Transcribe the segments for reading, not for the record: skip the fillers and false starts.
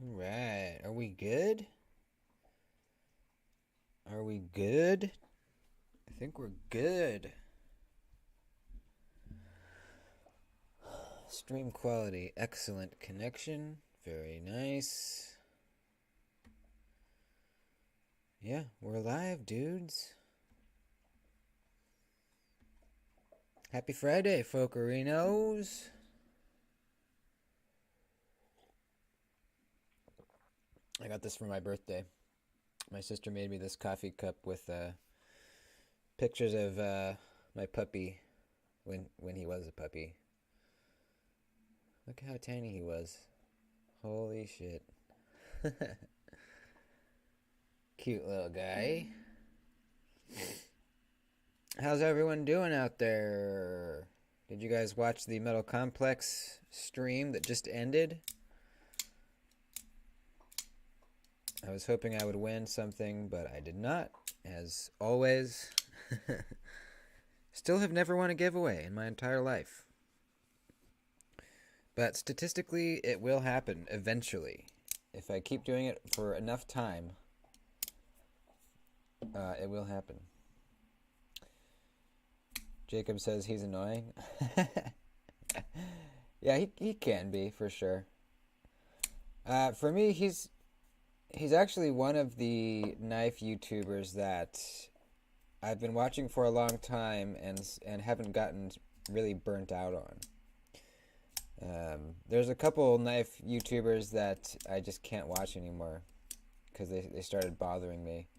Right. Are we good? Are we good? I think we're good. Stream quality. Excellent connection. Very nice. Yeah, we're live, dudes. Happy Friday, Folkerinos. I got this for my birthday. My sister made me this coffee cup with pictures of my puppy when he was a puppy. Look how tiny he was. Holy shit. Cute little guy. How's everyone doing out there? Did you guys watch the Metal Complex stream that just ended? I was hoping I would win something, but I did not, as always. Still have never won a giveaway in my entire life. But statistically, it will happen eventually. If I keep doing it for enough time, it will happen. Jacob says he's annoying. Yeah, he can be, for sure. For me, he's actually one of the knife YouTubers that I've been watching for a long time and haven't gotten really burnt out on. There's a couple knife YouTubers that I just can't watch anymore because they started bothering me.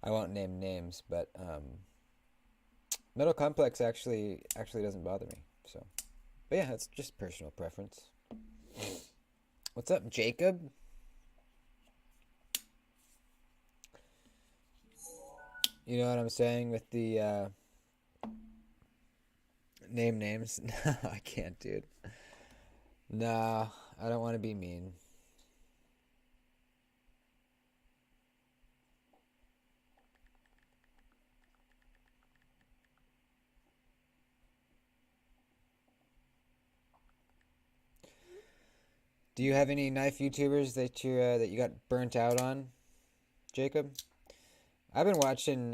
I won't name names, but Metal Complex actually doesn't bother me. So, but yeah, it's just personal preference. What's up, Jacob? You know what I'm saying with the name names? No, I can't, dude. No, I don't want to be mean. Do you have any knife YouTubers that you got burnt out on, Jacob? I've been watching.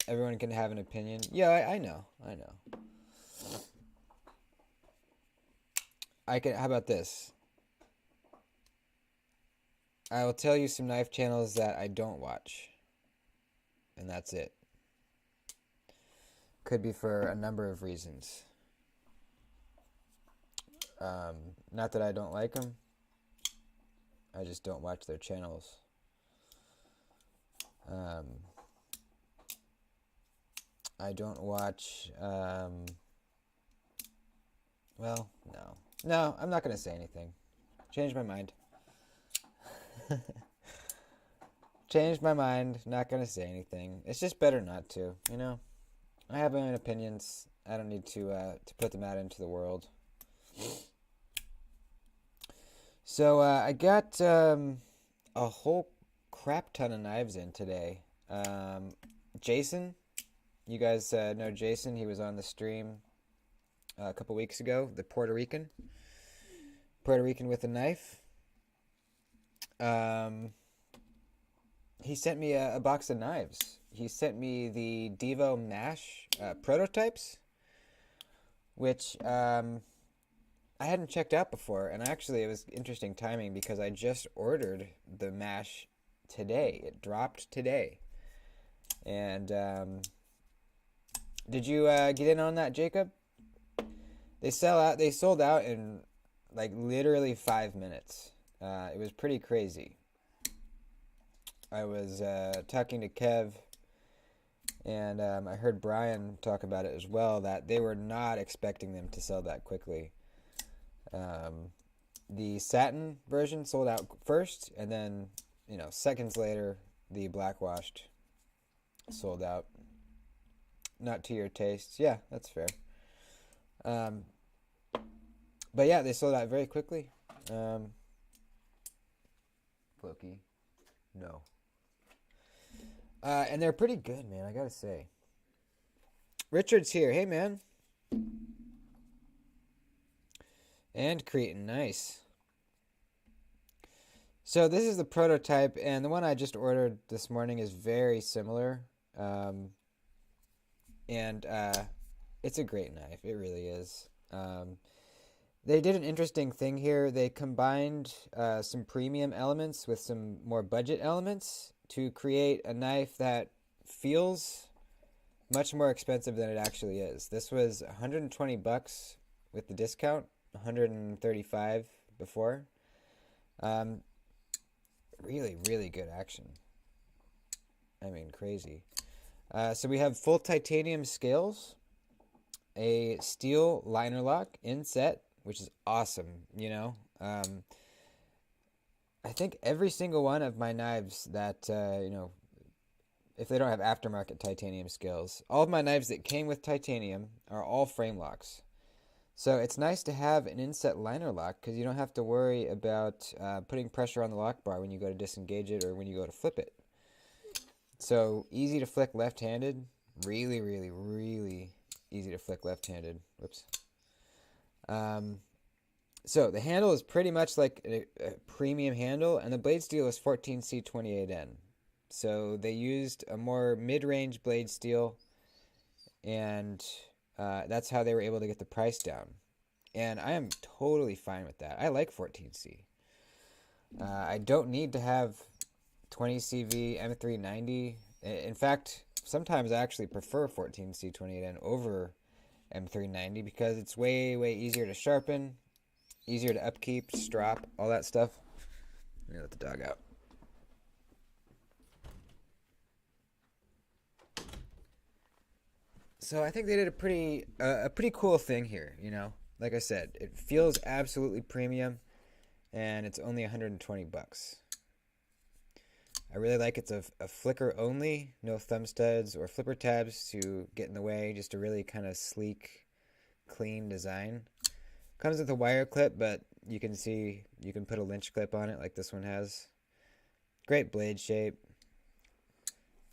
Everyone can have an opinion. Yeah, I know. I can. How about this? I will tell you some knife channels that I don't watch, and that's it. Could be for a number of reasons. Not that I don't like them. I just don't watch their channels. I don't watch. Well, no. No, I'm not going to say anything. Change my mind. Changed my mind. Not going to say anything. It's just better not to, you know? I have my own opinions. I don't need to put them out into the world. So I got a whole crap ton of knives in today. Jason, you guys know Jason. He was on the stream a couple weeks ago. The Puerto Rican with a knife. He sent me a box of knives. He sent me the Devo Mash prototypes, which I hadn't checked out before, and actually it was interesting timing because I just ordered the Mash today. It dropped today. And did you get in on that, Jacob? They sold out in like literally 5 minutes. It was pretty crazy. I was talking to Kev, and I heard Brian talk about it as well, that they were not expecting them to sell that quickly. The satin version sold out first, and then, seconds later, the black washed sold out. Not to your taste. Yeah, that's fair. But yeah, they sold out very quickly. Floki. No. And they're pretty good, man, I gotta say. Richard's here. Hey, man. And Cretan, nice. So this is the prototype, and the one I just ordered this morning is very similar. Um, and it's a great knife. It really is. They did an interesting thing here. They combined some premium elements with some more budget elements to create a knife that feels much more expensive than it actually is. This was 120 bucks with the discount, 135 before. Um, really, really good action. I mean, crazy. So we have full titanium scales, a steel liner lock inset, which is awesome, you know. I think every single one of my knives that, if they don't have aftermarket titanium scales, all of my knives that came with titanium are all frame locks. So it's nice to have an inset liner lock because you don't have to worry about putting pressure on the lock bar when you go to disengage it or when you go to flip it. So easy to flick left-handed. Really, really, really easy to flick left-handed. Whoops. So the handle is pretty much like a premium handle, and the blade steel is 14C28N. So they used a more mid-range blade steel, and that's how they were able to get the price down. And I am totally fine with that. I like 14C. I don't need to have 20CV M390. In fact, sometimes I actually prefer 14C28N over M390 because it's way, way easier to sharpen, easier to upkeep, strop, all that stuff. Let me let the dog out. So I think they did a pretty cool thing here, you know. Like I said, it feels absolutely premium, and it's only 120 bucks. I really like it's a flicker only, no thumb studs or flipper tabs to get in the way, just a really kind of sleek, clean design. Comes with a wire clip, but you can see you can put a lynch clip on it like this one has. Great blade shape.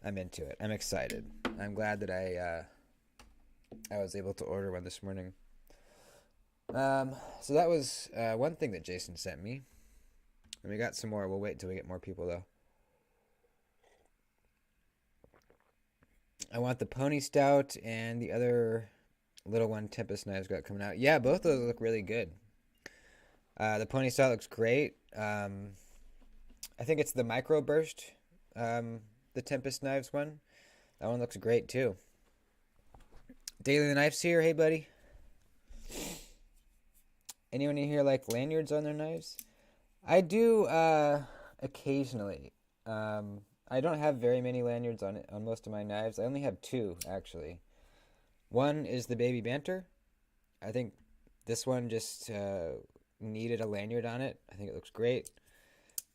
I'm into it. I'm excited. I'm glad that I was able to order one this morning. So that was one thing that Jason sent me. And we got some more. We'll wait until we get more people, though. I want the Pony Stout and the other little one Tempest knives got coming out. Yeah, both of those look really good. The Pony Stout looks great. I think it's the Micro Burst, the Tempest knives one. That one looks great, too. Daily the Knife's here. Hey, buddy. Anyone in here like lanyards on their knives? I do occasionally. I don't have very many lanyards on most of my knives. I only have two, actually. One is the Baby Banter. I think this one just needed a lanyard on it. I think it looks great.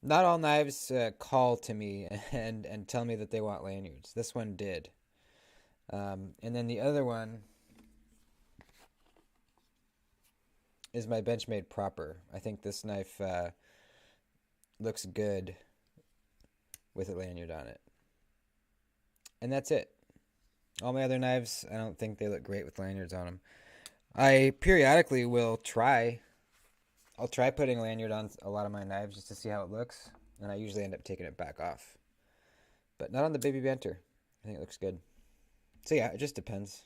Not all knives call to me and tell me that they want lanyards. This one did. And then the other one is my Benchmade Proper. I think this knife looks good with a lanyard on it. And that's it. All my other knives, I don't think they look great with lanyards on them. I periodically will try. I'll try putting a lanyard on a lot of my knives just to see how it looks. And I usually end up taking it back off. But not on the Baby Banter. I think it looks good. So yeah, it just depends.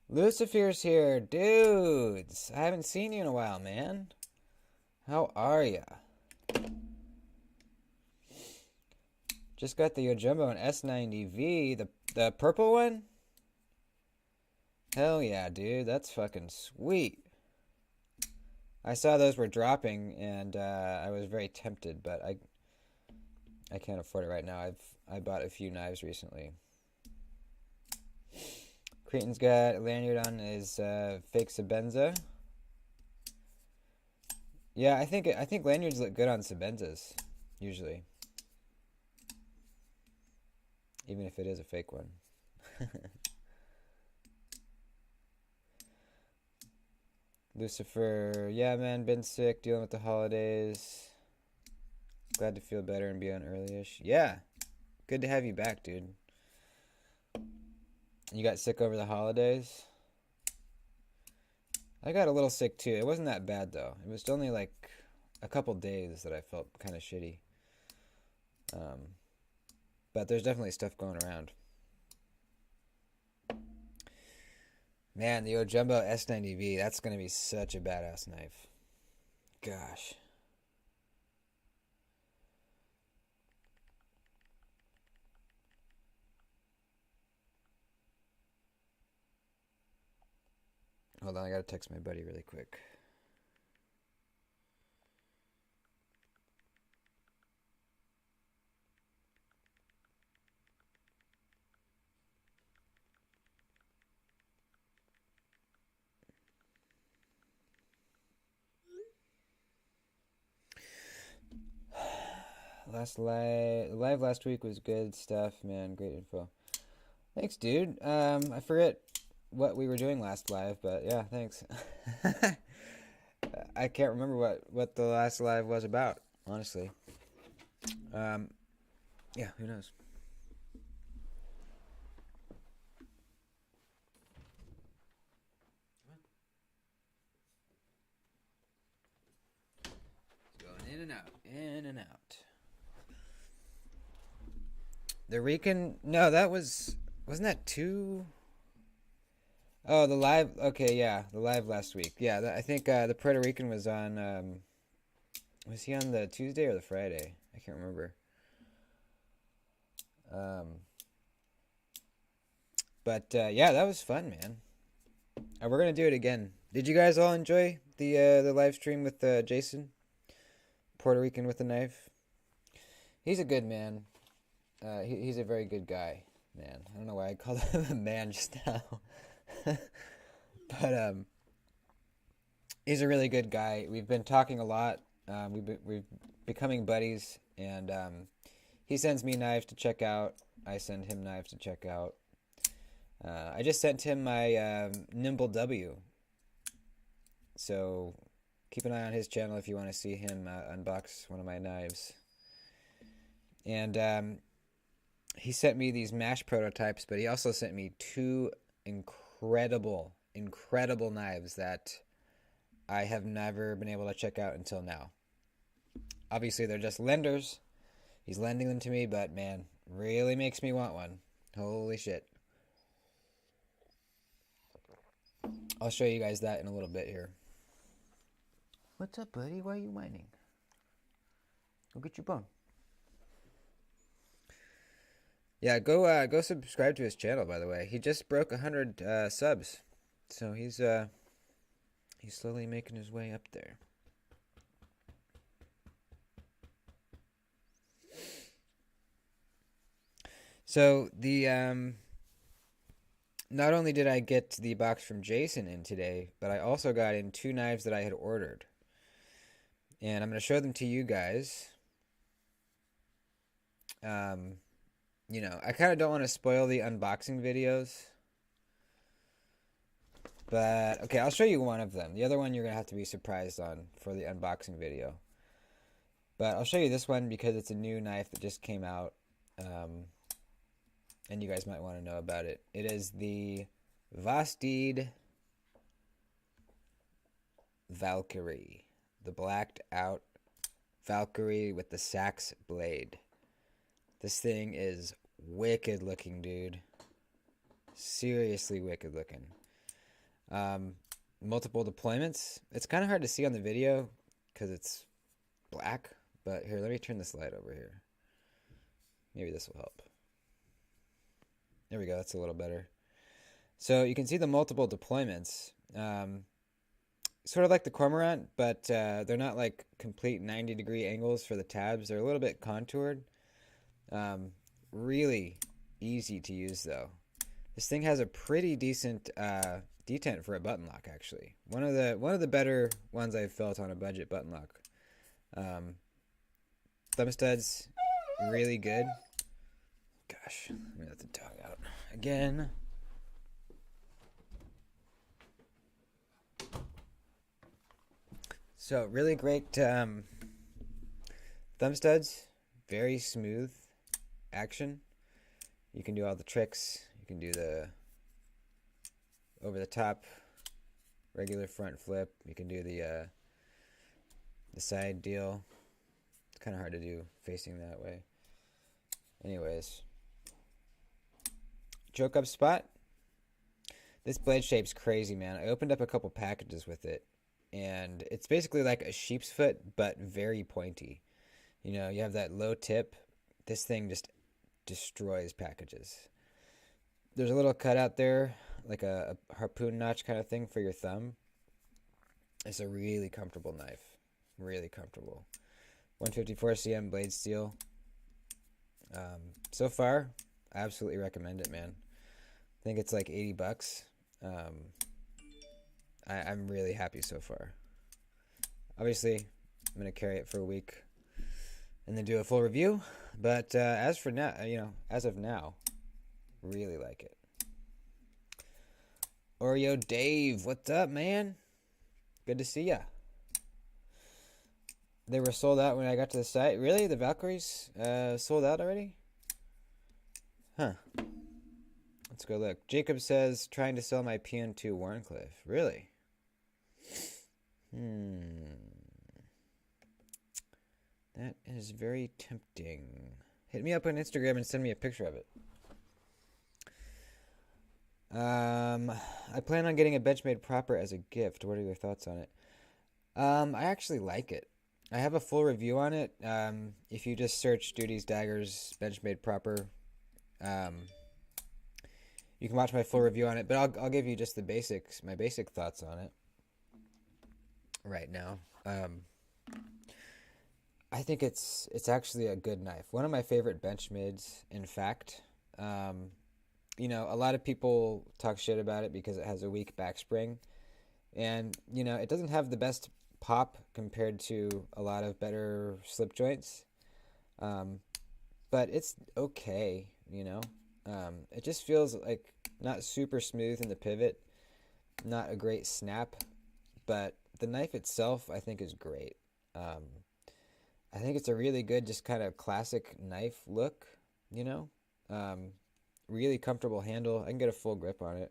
Lucifer's here. Dudes, I haven't seen you in a while, man. How are ya? Just got the Yojimbo and S90V, the purple one? Hell yeah, dude. That's fucking sweet. I saw those were dropping, and I was very tempted, but I can't afford it right now. I bought a few knives recently. Cretan's got a lanyard on his fake Sebenza. Yeah, I think lanyards look good on Sebenzas, usually. Even if it is a fake one. Lucifer, yeah, man, been sick, dealing with the holidays. Glad to feel better and be on early-ish. Yeah, good to have you back, dude. You got sick over the holidays? I got a little sick too. It wasn't that bad though. It was only like a couple days that I felt kind of shitty. Um, but there's definitely stuff going around. Man, the Ojumbo S90V, that's going to be such a badass knife. Gosh. Hold on, I gotta text my buddy really quick. Live last week was good stuff, man. Great info. Thanks, dude. I forget what we were doing last live, but yeah, thanks. I can't remember what the last live was about, honestly. Um, yeah, who knows? It's going in and out, in and out. The Recon? No, wasn't that two? Oh, the live. Okay, yeah, the live last week. Yeah, I think the Puerto Rican was on. Was he on the Tuesday or the Friday? I can't remember. Um, but yeah, that was fun, man. We're gonna do it again. Did you guys all enjoy the live stream with Jason, Puerto Rican with a knife? He's a good man. He's a very good guy, man. I don't know why I called him a man just now. But he's a really good guy. We've been talking a lot. We've becoming buddies, and he sends me knives to check out. I send him knives to check out. I just sent him my Nimble W. So keep an eye on his channel if you want to see him unbox one of my knives. And he sent me these MASH prototypes, but he also sent me two incredible knives that I have never been able to check out until now. Obviously, they're just lenders. He's lending them to me, but man, really makes me want one. Holy shit. I'll show you guys that in a little bit here. What's up, buddy? Why are you whining? Go get your bone. Yeah, go subscribe to his channel, by the way. He just broke 100 subs. So he's slowly making his way up there. So the not only did I get the box from Jason in today, but I also got in two knives that I had ordered. And I'm going to show them to you guys. You know, I kind of don't want to spoil the unboxing videos. But, okay, I'll show you one of them. The other one you're going to have to be surprised on for the unboxing video. But I'll show you this one because it's a new knife that just came out. And you guys might want to know about it. It is the Doody Valkyrie. The blacked out Valkyrie with the Sax blade. This thing is wicked looking, dude. Seriously wicked looking. Multiple deployments. It's kind of hard to see on the video because it's black. But here, let me turn this light over here. Maybe this will help. There we go. That's a little better. So you can see the multiple deployments. Sort of like the Cormorant, but they're not like complete 90-degree angles for the tabs. They're a little bit contoured. Really easy to use, though. This thing has a pretty decent detent for a button lock, actually. One of the better ones I've felt on a budget button lock. Thumb studs, really good. Gosh, let me let the dog out again. So really great thumb studs, very smooth action. You can do all the tricks. You can do the over the top regular front flip. You can do the side deal. It's kind of hard to do facing that way. Anyways, choke up spot. This blade shape's crazy, man. I opened up a couple packages with it, and it's basically like a sheep's foot, but very pointy. You know, you have that low tip. This thing just destroys packages. There's a little cutout there, like a harpoon notch kind of thing for your thumb. It's a really comfortable knife. Really comfortable. 154 cm blade steel. So far, I absolutely recommend it, man. I think it's like $80. I'm really happy so far. Obviously, I'm gonna carry it for a week and then do a full review. But as for now, as of now, really like it. Oreo Dave, what's up, man? Good to see ya. They were sold out when I got to the site. Really? The Valkyries sold out already? Huh. Let's go look. Jacob says, trying to sell my PN2 Warncliffe. Really? That is very tempting. Hit me up on Instagram and send me a picture of it. I plan on getting a Benchmade proper as a gift. What are your thoughts on it? I actually like it. I have a full review on it. If you just search Doody's Daggers Benchmade proper, you can watch my full review on it. But I'll give you just the basics, my basic thoughts on it right now. I think it's actually a good knife. One of my favorite Benchmades, in fact. A lot of people talk shit about it because it has a weak backspring. And, it doesn't have the best pop compared to a lot of better slip joints. But it's okay, It just feels like not super smooth in the pivot. Not a great snap. But the knife itself, I think, is great. I think it's a really good, just kind of classic knife look, really comfortable handle. I can get a full grip on it.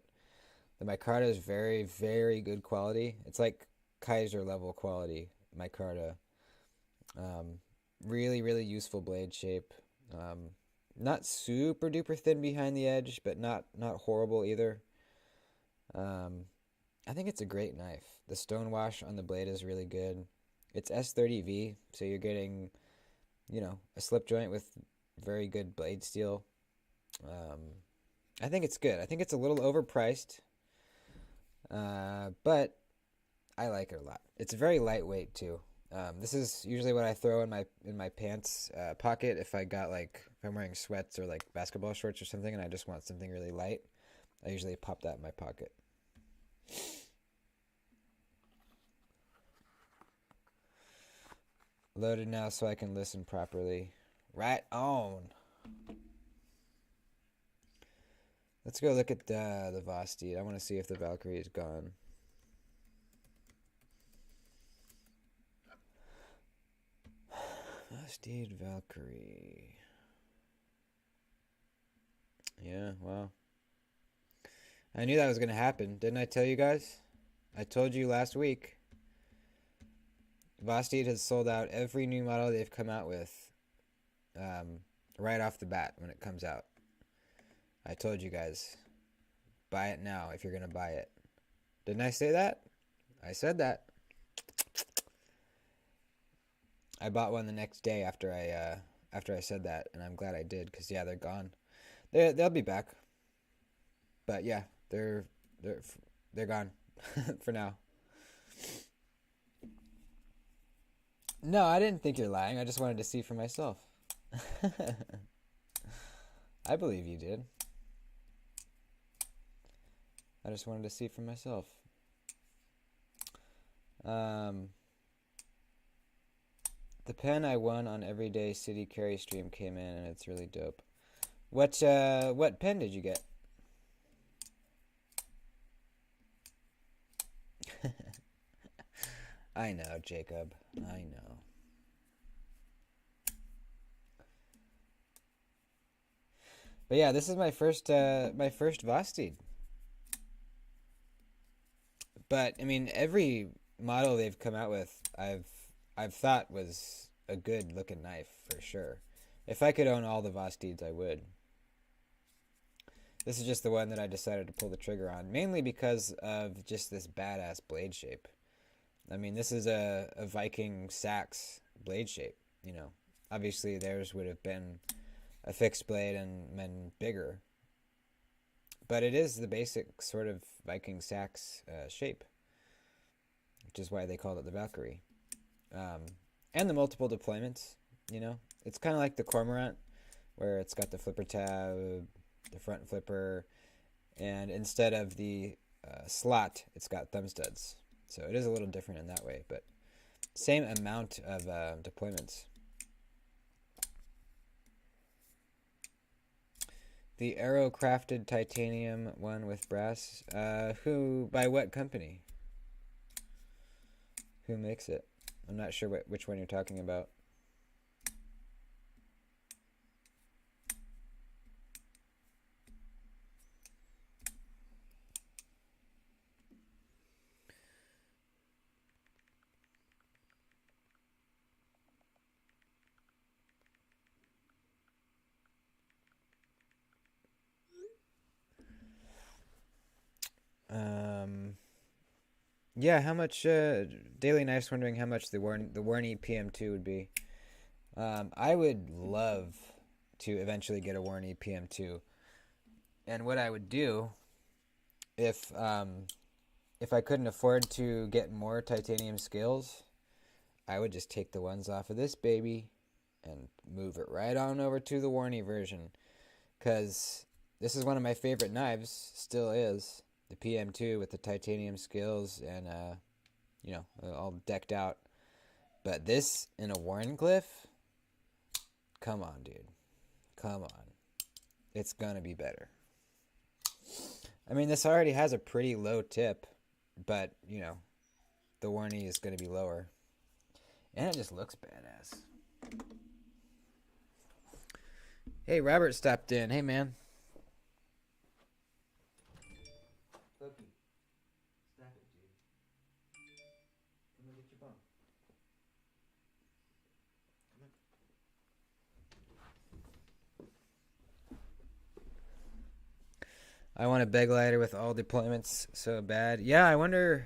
The micarta is very, very good quality. It's like Kaiser level quality micarta. Really, really useful blade shape. Not super duper thin behind the edge, but not horrible either. I think it's a great knife. The stonewash on the blade is really good. It's S30V, so you're getting, a slip joint with very good blade steel. I think it's good. I think it's a little overpriced, but I like it a lot. It's very lightweight too. This is usually what I throw in my pants pocket if I'm wearing sweats or like basketball shorts or something, and I just want something really light. I usually pop that in my pocket. Loaded now so I can listen properly. Right on. Let's go look at the Vosteed. I want to see if the Valkyrie is gone. Vosteed Valkyrie. Yeah, wow. I knew that was going to happen. Didn't I tell you guys? I told you last week. Vosteed has sold out every new model they've come out with right off the bat when it comes out. I told you guys, buy it now if you're going to buy it. Didn't I say that? I said that. I bought one the next day after I said that, and I'm glad I did because they're gone. They'll be back. But yeah, they're gone for now. No, I didn't think you're lying. I just wanted to see for myself. I believe you did. I just wanted to see for myself. The pen I won on Everyday City Carry stream came in, and it's really dope. What pen did you get? I know, Jacob. I know. But yeah, this is my first Vosteed. But I mean, every model they've come out with, I've thought was a good looking knife for sure. If I could own all the Voss Deeds, I would. This is just the one that I decided to pull the trigger on, mainly because of just this badass blade shape. I mean, this is a Viking Sax blade shape, you know. Obviously, theirs would have been a fixed blade and bigger. But it is the basic sort of Viking Sax shape, which is why they called it the Valkyrie. And the multiple deployments, you know. It's kind of like the Cormorant, where it's got the flipper tab, the front flipper, and instead of the slot, it's got thumb studs. So it is a little different in that way, but same amount of deployments. The Arrow crafted titanium one with brass. By what company? Who makes it? I'm not sure which one you're talking about. Yeah, how much? Daily Knife's wondering how much the Warney PM2 would be. I would love to eventually get a Warney PM2, and what I would do if I couldn't afford to get more titanium scales, I would just take the ones off of this baby and move it right on over to the Warney version, because this is one of my favorite knives, still is. The PM2 with the titanium skills and, you know, all decked out. But this in a Warncliffe? Come on, dude. Come on. It's gonna be better. I mean, this already has a pretty low tip, but, you know, the Warney is gonna be lower. And it just looks badass. Hey, Robert stopped in. Hey, man. I want a beg lighter with all deployments so bad. Yeah, I wonder.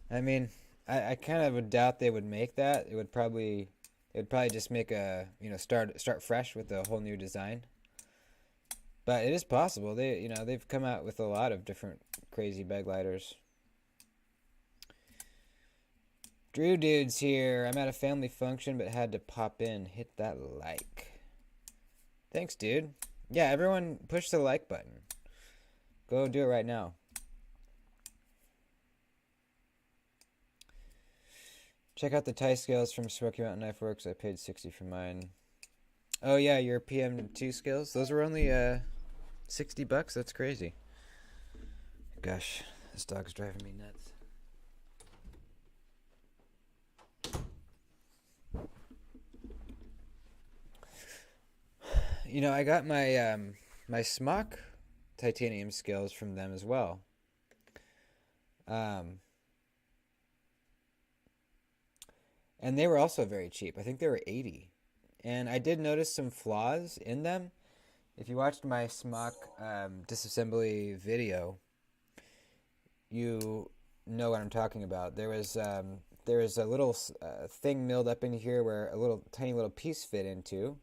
I mean, I kind of would doubt they would make that. It would probably just make a, you know, start fresh with a whole new design. But it is possible. They've come out with a lot of different crazy beg lighters. Drew Dudes here. I'm at a family function but had to pop in. Hit that like. Thanks, dude. Yeah, everyone push the like button. Go do it right now. Check out the tie scales from Smoky Mountain Knife Works. I paid $60 for mine. Oh yeah, your PM2 scales. Those were only $60. That's crazy. Gosh, this dog's driving me nuts. You know, I got my my smock titanium scales from them as well. And they were also very cheap. I think they were $80. And I did notice some flaws in them. If you watched my smock disassembly video, you know what I'm talking about. There was a little thing milled up in here where a little tiny little piece fit into,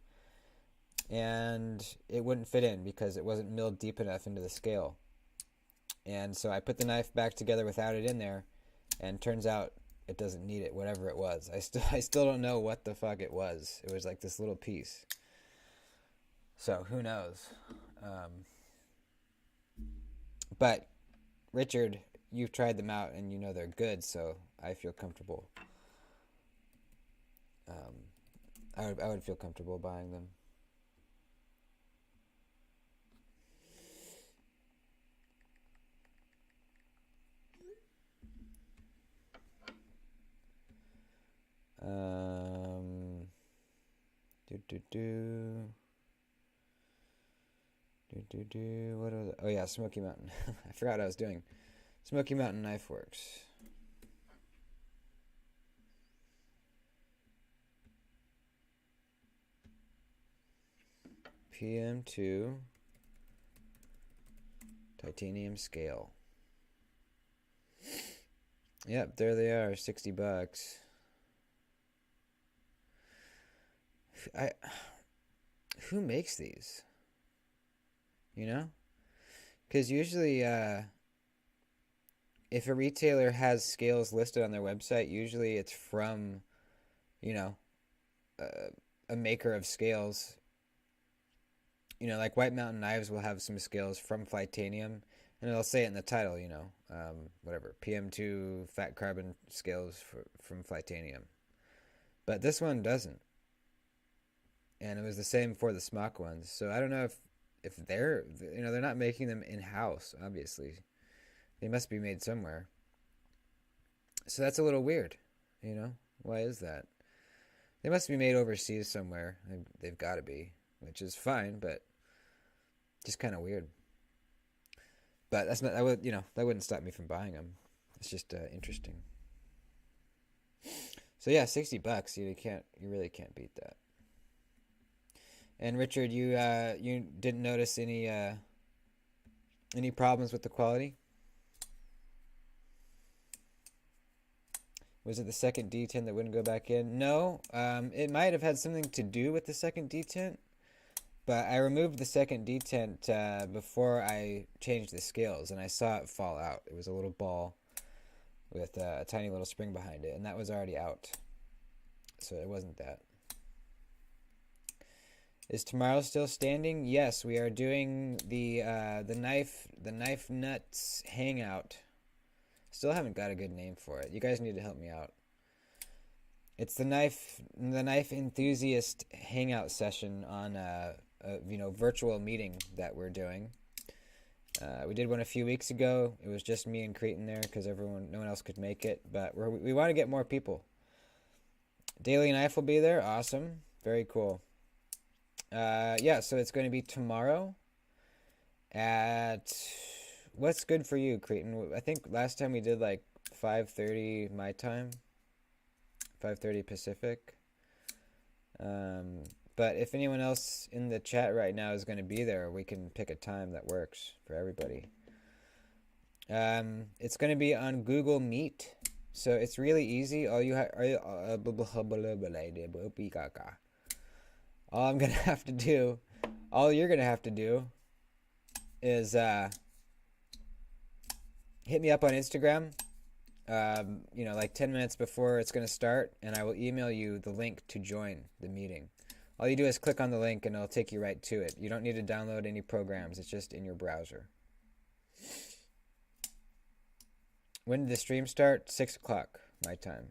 and it wouldn't fit in because it wasn't milled deep enough into the scale. And so I put the knife back together without it in there, and turns out it doesn't need it, whatever it was. I still don't know what the fuck it was. It was like this little piece. So who knows? But Richard, you've tried them out and you know they're good, so I feel comfortable. I would feel comfortable buying them. What was it? Oh yeah, Smoky Mountain. I forgot what I was doing. Smoky Mountain Knife Works. PM2 titanium scale. Yep, there they are, $60. Who makes these? You know? Because usually, if a retailer has scales listed on their website, usually it's from, you know, a maker of scales. You know, like White Mountain Knives will have some scales from Flightanium, and it'll say it in the title, you know, whatever, PM2 fat carbon scales from Flightanium. But this one doesn't. And it was the same for the smock ones. So I don't know if they're, you know, they're not making them in-house, obviously. They must be made somewhere. So that's a little weird, you know? Why is that? They must be made overseas somewhere. They've got to be, which is fine, but just kind of weird. But that's not, that wouldn't stop me from buying them. It's just interesting. So yeah, $60. You really can't beat that. And Richard, you didn't notice any problems with the quality? Was it the second detent that wouldn't go back in? No, it might have had something to do with the second detent, but I removed the second detent before I changed the scales, and I saw it fall out. It was a little ball with a tiny little spring behind it, and that was already out, so it wasn't that. Is tomorrow still standing? Yes, we are doing the knife nuts hangout. Still haven't got a good name for it. You guys need to help me out. It's the knife enthusiast hangout session on a virtual meeting that we're doing. We did one a few weeks ago. It was just me and Creighton there because no one else could make it. But we want to get more people. Daily Knife will be there. Awesome, very cool. Yeah, so it's going to be tomorrow at, what's good for you, Creighton? I think last time we did like 5:30 my time, 5:30 Pacific. But if anyone else in the chat right now is going to be there, we can pick a time that works for everybody. It's going to be on Google Meet, so it's really easy. All you all you're gonna have to do is hit me up on Instagram, like 10 minutes before it's gonna start, and I will email you the link to join the meeting. All you do is click on the link and it'll take you right to it. You don't need to download any programs. It's just in your browser. When did the stream start? 6 o'clock my time.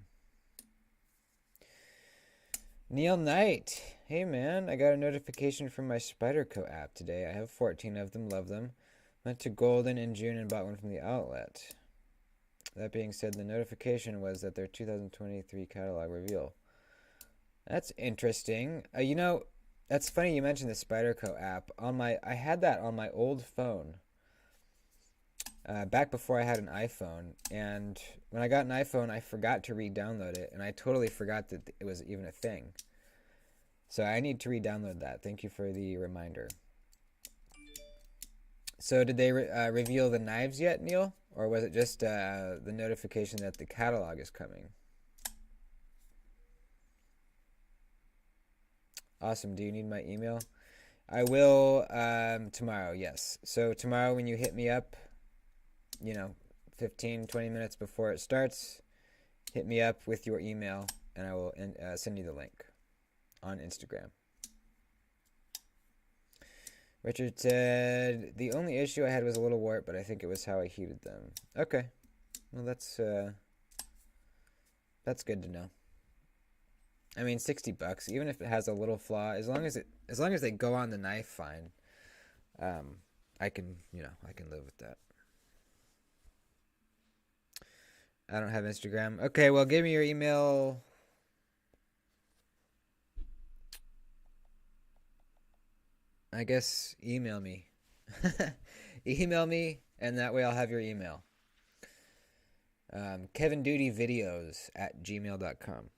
Neil Knight. Hey man, I got a notification from my Spyderco app today. I have 14 of them, love them. Went to Golden in June and bought one from the outlet. That being said, the notification was that their 2023 catalog reveal. That's interesting. That's funny you mentioned the Spyderco app. I had that on my old phone. Back before I had an iPhone, and when I got an iPhone, I forgot to re-download it, and I totally forgot that it was even a thing. So I need to re-download that. Thank you for the reminder. So did they reveal the knives yet, Neil? Or was it just the notification that the catalog is coming? Awesome. Do you need my email? I will tomorrow, yes. So tomorrow when you hit me up, 15, 20 minutes before it starts, hit me up with your email, and I will send you the link on Instagram. Richard said, the only issue I had was a little warp, but I think it was how I heated them. Okay. Well, that's good to know. I mean, $60, even if it has a little flaw, as long as they go on the knife fine, I can live with that. I don't have Instagram. Okay, well, give me your email. I guess email me. Email me, and that way I'll have your email. Kevin Doody videos at gmail.com.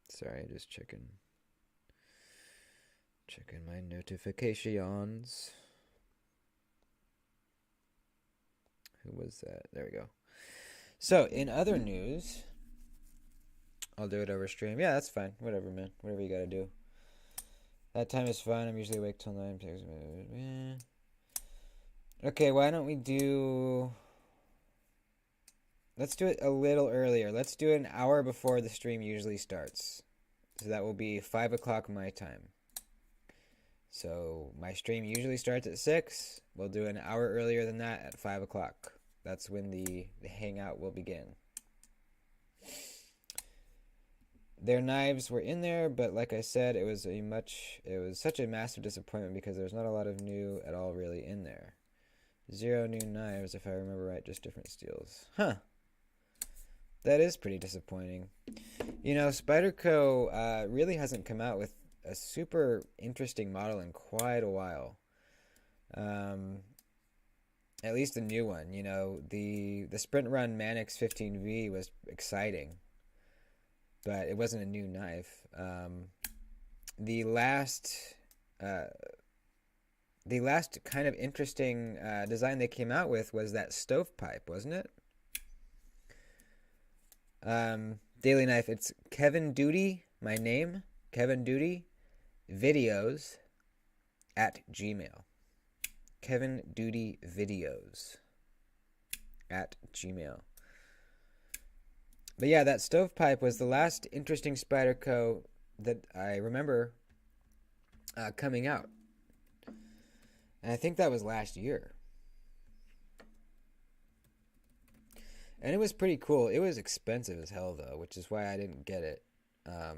Sorry, just checking my notifications. Who was that? There we go. So, in other news, I'll do it over stream. Yeah, that's fine. Whatever, man. Whatever you gotta do. That time is fine. I'm usually awake till 9. Okay, why don't we do... Let's do it a little earlier. Let's do it an hour before the stream usually starts. So that will be 5 o'clock my time. So my stream usually starts at 6. We'll do an hour earlier than that at 5 o'clock. That's when the hangout will begin. Their knives were in there, but like I said, it was such a massive disappointment because there's not a lot of new at all really in there. 0 new knives, if I remember right, just different steels. Huh. That is pretty disappointing. You know, Spyderco really hasn't come out with a super interesting model in quite a while. At least a new one. You know, the Sprint Run Manix 15V was exciting, but it wasn't a new knife. The last kind of interesting design they came out with was that stovepipe, wasn't it? Daily Knife. It's Kevin Doody, my name, Kevin Doody, videos at Gmail. Kevin Doody videos at Gmail. But yeah, that stovepipe was the last interesting Spyderco that I remember coming out. And I think that was last year. And it was pretty cool. It was expensive as hell, though, which is why I didn't get it. Yeah,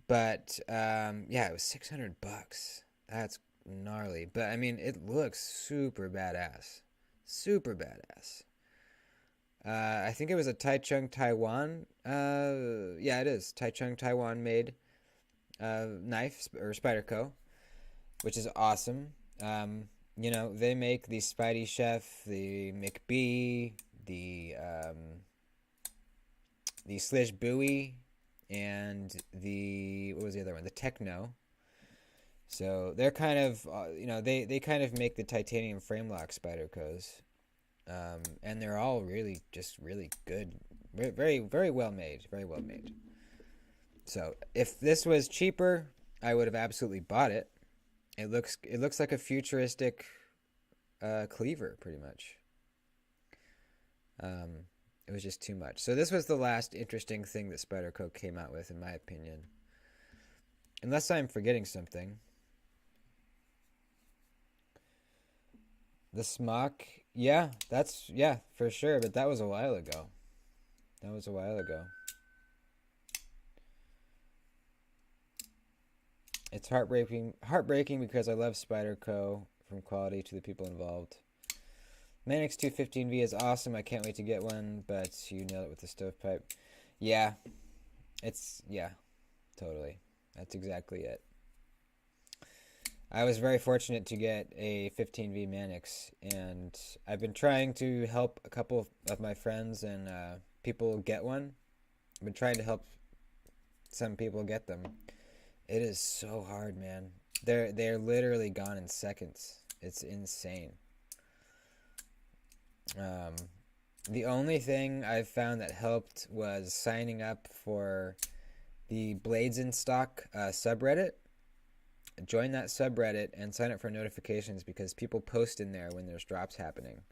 it was $600. That's gnarly. But, I mean, it looks super badass. Super badass. I think it was a Taichung, Taiwan. Yeah, it is. Taichung, Taiwan made knife, or Spyderco, which is awesome. You know, they make the Spidey Chef, the McBee, the Slish Bowie, and what was the other one? The Techno. So they're kind of, they kind of make the titanium frame lock Spydercos. And they're all really, just really good. Very, very well made. Very well made. So if this was cheaper, I would have absolutely bought it. It looks like a futuristic cleaver, pretty much. It was just too much. So this was the last interesting thing that Spyderco came out with, in my opinion. Unless I'm forgetting something. The smock, yeah, for sure. But that was a while ago. It's heartbreaking because I love Spyderco, from quality to the people involved. Manix 215V is awesome. I can't wait to get one, but you nailed it with the stovepipe. Yeah, totally. That's exactly it. I was very fortunate to get a 15V Manix, and I've been trying to help a couple of my friends and people get one. I've been trying to help some people get them. It is so hard, man. They're literally gone in seconds. It's insane. The only thing I've found that helped was signing up for the Blades in Stock subreddit. Join that subreddit and sign up for notifications because people post in there when there's drops happening.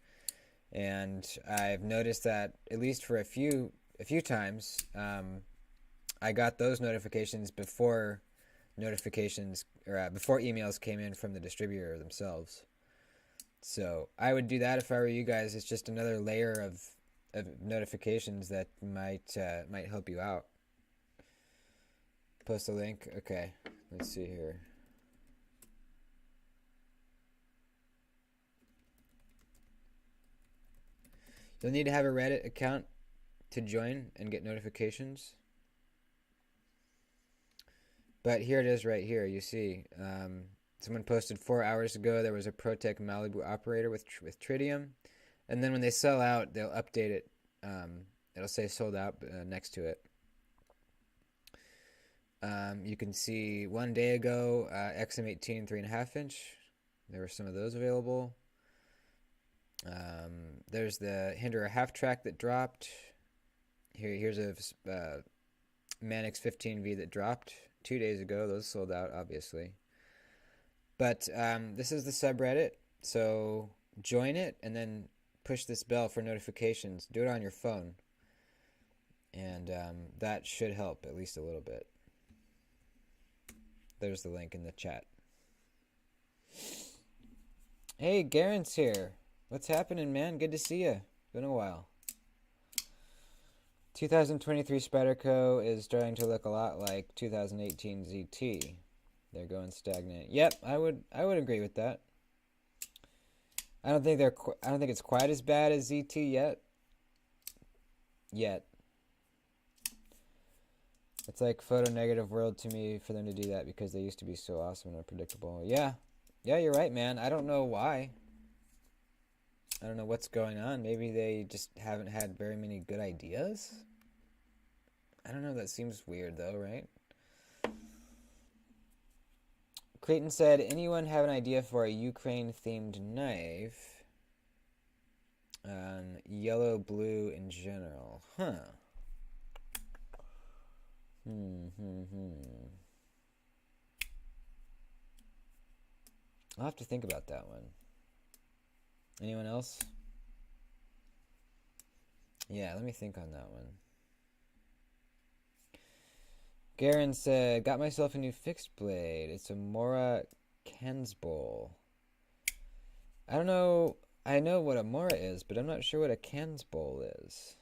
And I've noticed that at least for a few times, I got those notifications before emails came in from the distributor themselves. So I would do that if I were you guys. It's just another layer of notifications that might help you out. Post a link. Okay, let's see here. You'll need to have a Reddit account to join and get notifications. But here it is right here. You see, someone posted 4 hours ago there was a ProTech Malibu operator with tritium, and then when they sell out, they'll update it. It'll say sold out next to it. You can see 1 day ago XM18 3.5 inch. There were some of those available. There's the Hinderer half track that dropped. Here's a Manix 15V that dropped 2 days ago. Those sold out, obviously. But this is the subreddit, so join it and then push this bell for notifications. Do it on your phone, and that should help at least a little bit. There's the link in the chat. Hey, Garen's here. What's happening, man? Good to see you. Been a while. 2023 Spyderco is starting to look a lot like 2018 ZT. They're going stagnant. Yep, I would agree with that. I don't think it's quite as bad as ZT yet. It's like photo negative world to me for them to do that because they used to be so awesome and unpredictable. Yeah, you're right, man. I don't know why. I don't know what's going on. Maybe they just haven't had very many good ideas. I don't know. That seems weird, though, right? Clayton said, anyone have an idea for a Ukraine-themed knife? Yellow, blue in general. Huh. I'll have to think about that one. Anyone else? Yeah, let me think on that one. Garen said, got myself a new fixed blade. It's a Mora Kensbowl. I don't know. I know what a Mora is, but I'm not sure what a Kensbowl is.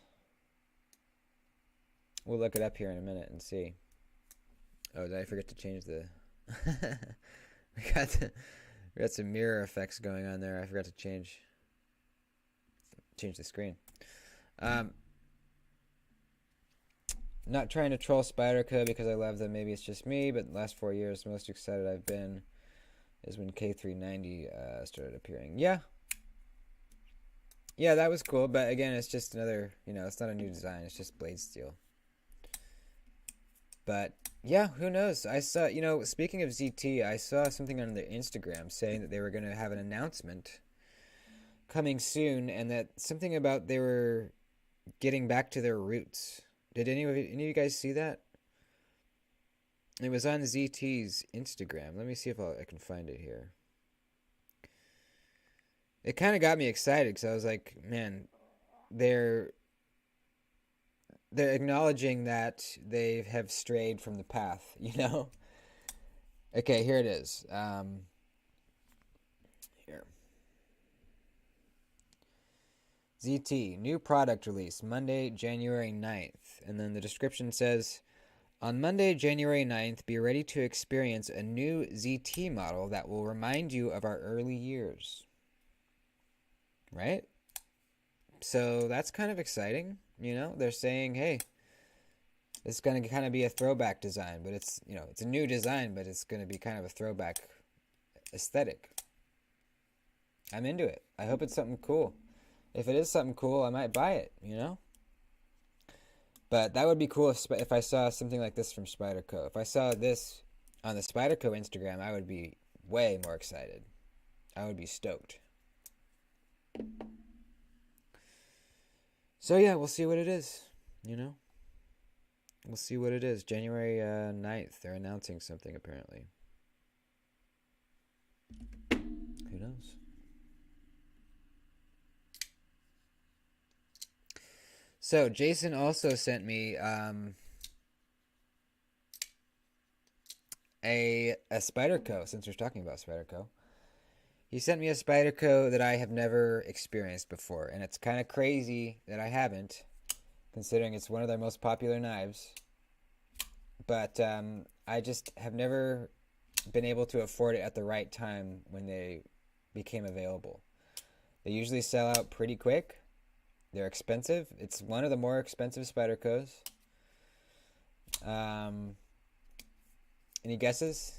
We'll look it up here in a minute and see. Oh, did I forget to change the... we got some mirror effects going on there. I forgot to change the screen. Not trying to troll Spyderco because I love them. Maybe it's just me, but the last 4 years, the most excited I've been is when K390 started appearing. Yeah, that was cool. But again, it's just another, it's not a new design. It's just blade steel. But yeah, who knows? I saw, speaking of ZT, I saw something on their Instagram saying that they were going to have an announcement coming soon, and that something about they were getting back to their roots. Did any of you guys see that? It was on ZT's Instagram. Let me see if I can find it here. It kind of got me excited because I was like, man, they're acknowledging that they have strayed from the path, Okay, here it is. Here. ZT, new product release, Monday, January 9th. And then the description says, on Monday, January 9th, be ready to experience a new ZT model that will remind you of our early years. Right? So that's kind of exciting. They're saying, hey, it's going to kind of be a throwback design, but it's a new design, but it's going to be kind of a throwback aesthetic. I'm into it. I hope it's something cool. If it is something cool, I might buy it, But that would be cool if I saw something like this from Spyderco. If I saw this on the Spyderco Instagram, I would be way more excited. I would be stoked. So yeah, we'll see what it is, We'll see what it is. January 9th, they're announcing something apparently. Who knows? So Jason also sent me a Spyderco, since we're talking about Spyderco. He sent me a Spyderco that I have never experienced before, and it's kind of crazy that I haven't, considering it's one of their most popular knives. But I just have never been able to afford it at the right time when they became available. They usually sell out pretty quick. They're expensive. It's one of the more expensive Spydercos. Any guesses?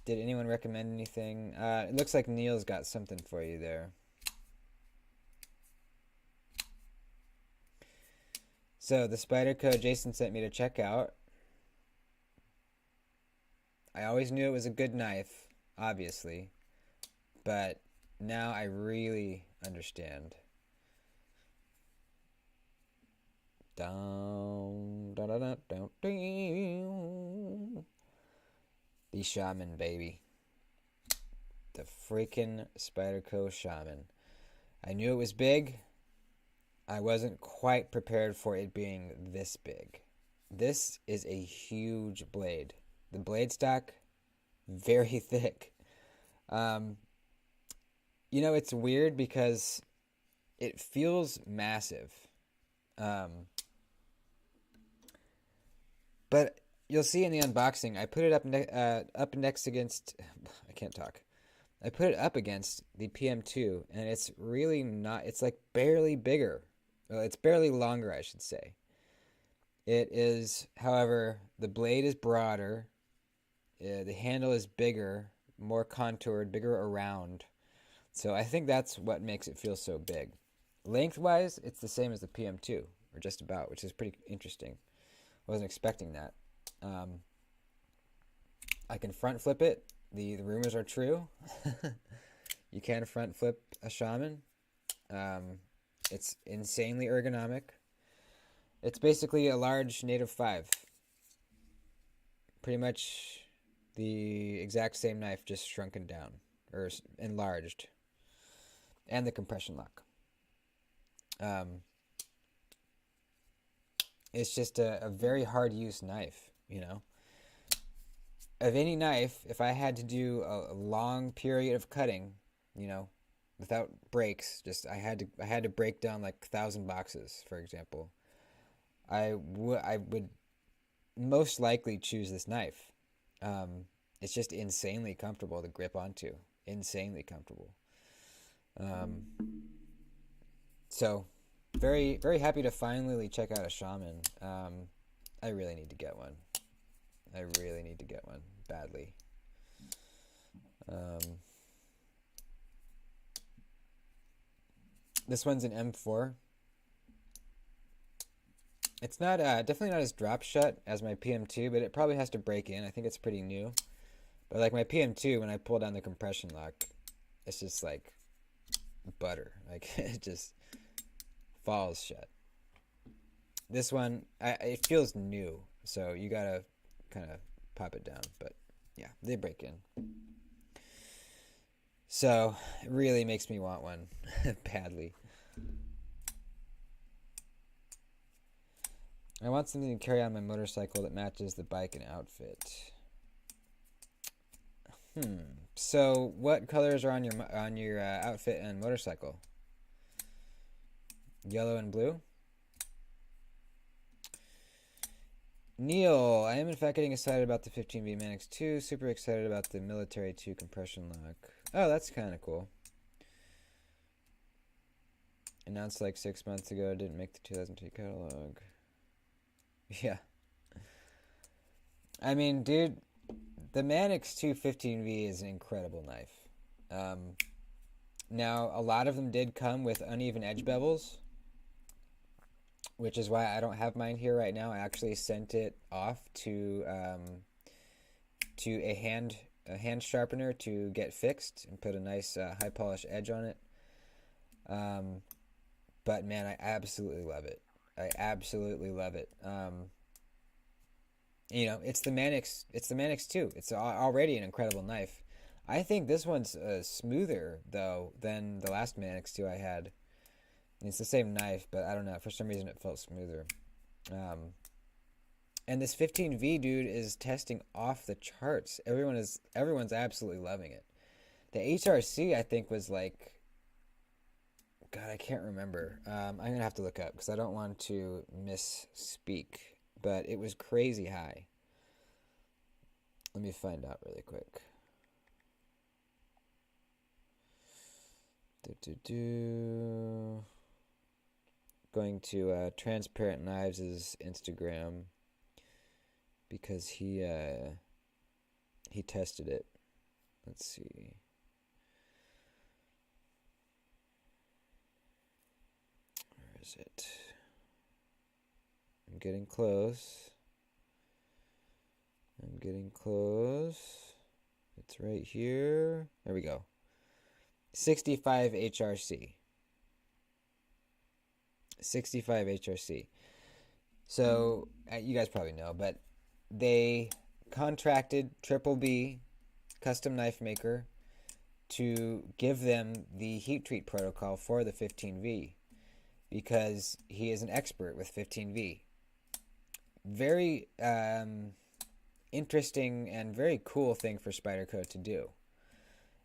Did anyone recommend anything? It looks like Neil's got something for you there. So the Spyderco Jason sent me to check out. I always knew it was a good knife, obviously, but now I really understand. Down, down, down, down, down. The Shaman, baby. The freaking Spyderco Shaman. I knew it was big. I wasn't quite prepared for it being this big. This is a huge blade. The blade stock, very thick. It's weird because it feels massive. But you'll see in the unboxing, I put it up next against. I can't talk. I put it up against the PM2, and it's really not. It's like barely bigger. Well, it's barely longer, I should say. It is, however, the blade is broader. The handle is bigger, more contoured, bigger around. So I think that's what makes it feel so big. Lengthwise, it's the same as the PM2, or just about, which is pretty interesting. I wasn't expecting that. I can front flip it. The rumors are true. You can front flip a Shaman. It's insanely ergonomic. It's basically a large native 5. Pretty much the exact same knife, just shrunken down or enlarged. And the compression lock. It's just a very hard use knife, Of any knife, if I had to do a long period of cutting, without breaks, I had to break down like 1,000 boxes, for example. I would most likely choose this knife. It's just insanely comfortable to grip onto. Insanely comfortable. So very, very happy to finally check out a Shaman. I really need to get one. Badly. This one's an M4. It's not definitely not as drop shut as my PM2, but it probably has to break in. I think it's pretty new. But like my PM2, when I pull down the compression lock, it's just like butter. Like it just falls shut. This one, it feels new, so you gotta kind of pop it down. But yeah, they break in. So it really makes me want one badly. I want something to carry on my motorcycle that matches the bike and outfit. So what colors are on your outfit and motorcycle? Yellow and blue? Neil, I am in fact getting excited about the 15V Manix 2. Super excited about the Military 2 compression lock. Oh, that's kind of cool. Announced like 6 months ago. Didn't make the 2002 catalog. Yeah. I mean, dude, the Manix 2 15V is an incredible knife. Now, a lot of them did come with uneven edge bevels, which is why I don't have mine here right now. I actually sent it off to a hand sharpener to get fixed and put a nice high polish edge on it. But man, I absolutely love it. It's the Manix 2. It's already an incredible knife. I think this one's smoother though than the last Manix 2 I had. It's the same knife, but I don't know. For some reason, it felt smoother. And this 15V dude is testing off the charts. Everyone's absolutely loving it. The HRC I think was like, God, I can't remember. I'm gonna have to look up because I don't want to misspeak. But it was crazy high. Let me find out really quick. going to Transparent Knives' Instagram because he tested it. Let's see. Where is it? I'm getting close. It's right here. There we go. 65 HRC. 65 HRC. So, you guys probably know, but they contracted Triple B Custom Knife Maker to give them the heat treat protocol for the 15V because he is an expert with 15V. Very interesting and very cool thing for Spyderco to do.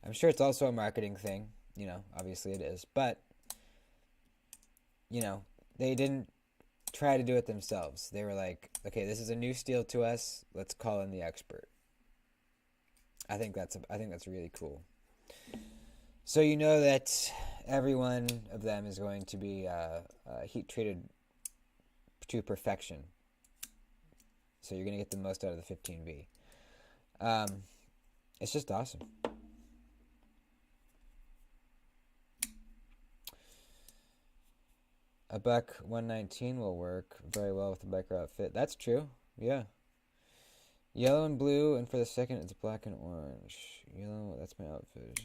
I'm sure it's also a marketing thing, obviously it is, but they didn't try to do it themselves. They were like, okay, this is a new steel to us, let's call in the expert. I think that's really cool. So you know that every one of them is going to be heat treated to perfection. So you're going to get the most out of the 15V. It's just awesome. A buck 119 will work very well with the biker outfit. That's true. Yeah. Yellow and blue, and for the second it's black and orange. Yellow, that's my outfit.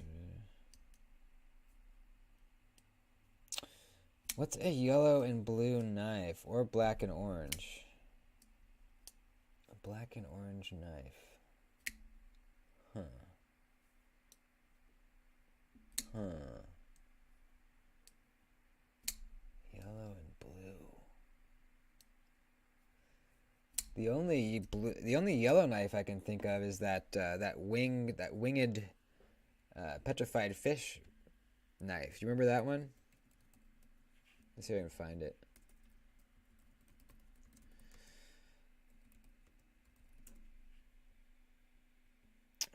What's a yellow and blue knife? Or black and orange? A black and orange knife. Yellow and blue. The only yellow knife I can think of is that winged petrified fish knife. Do you remember that one? Let's see if I can find it.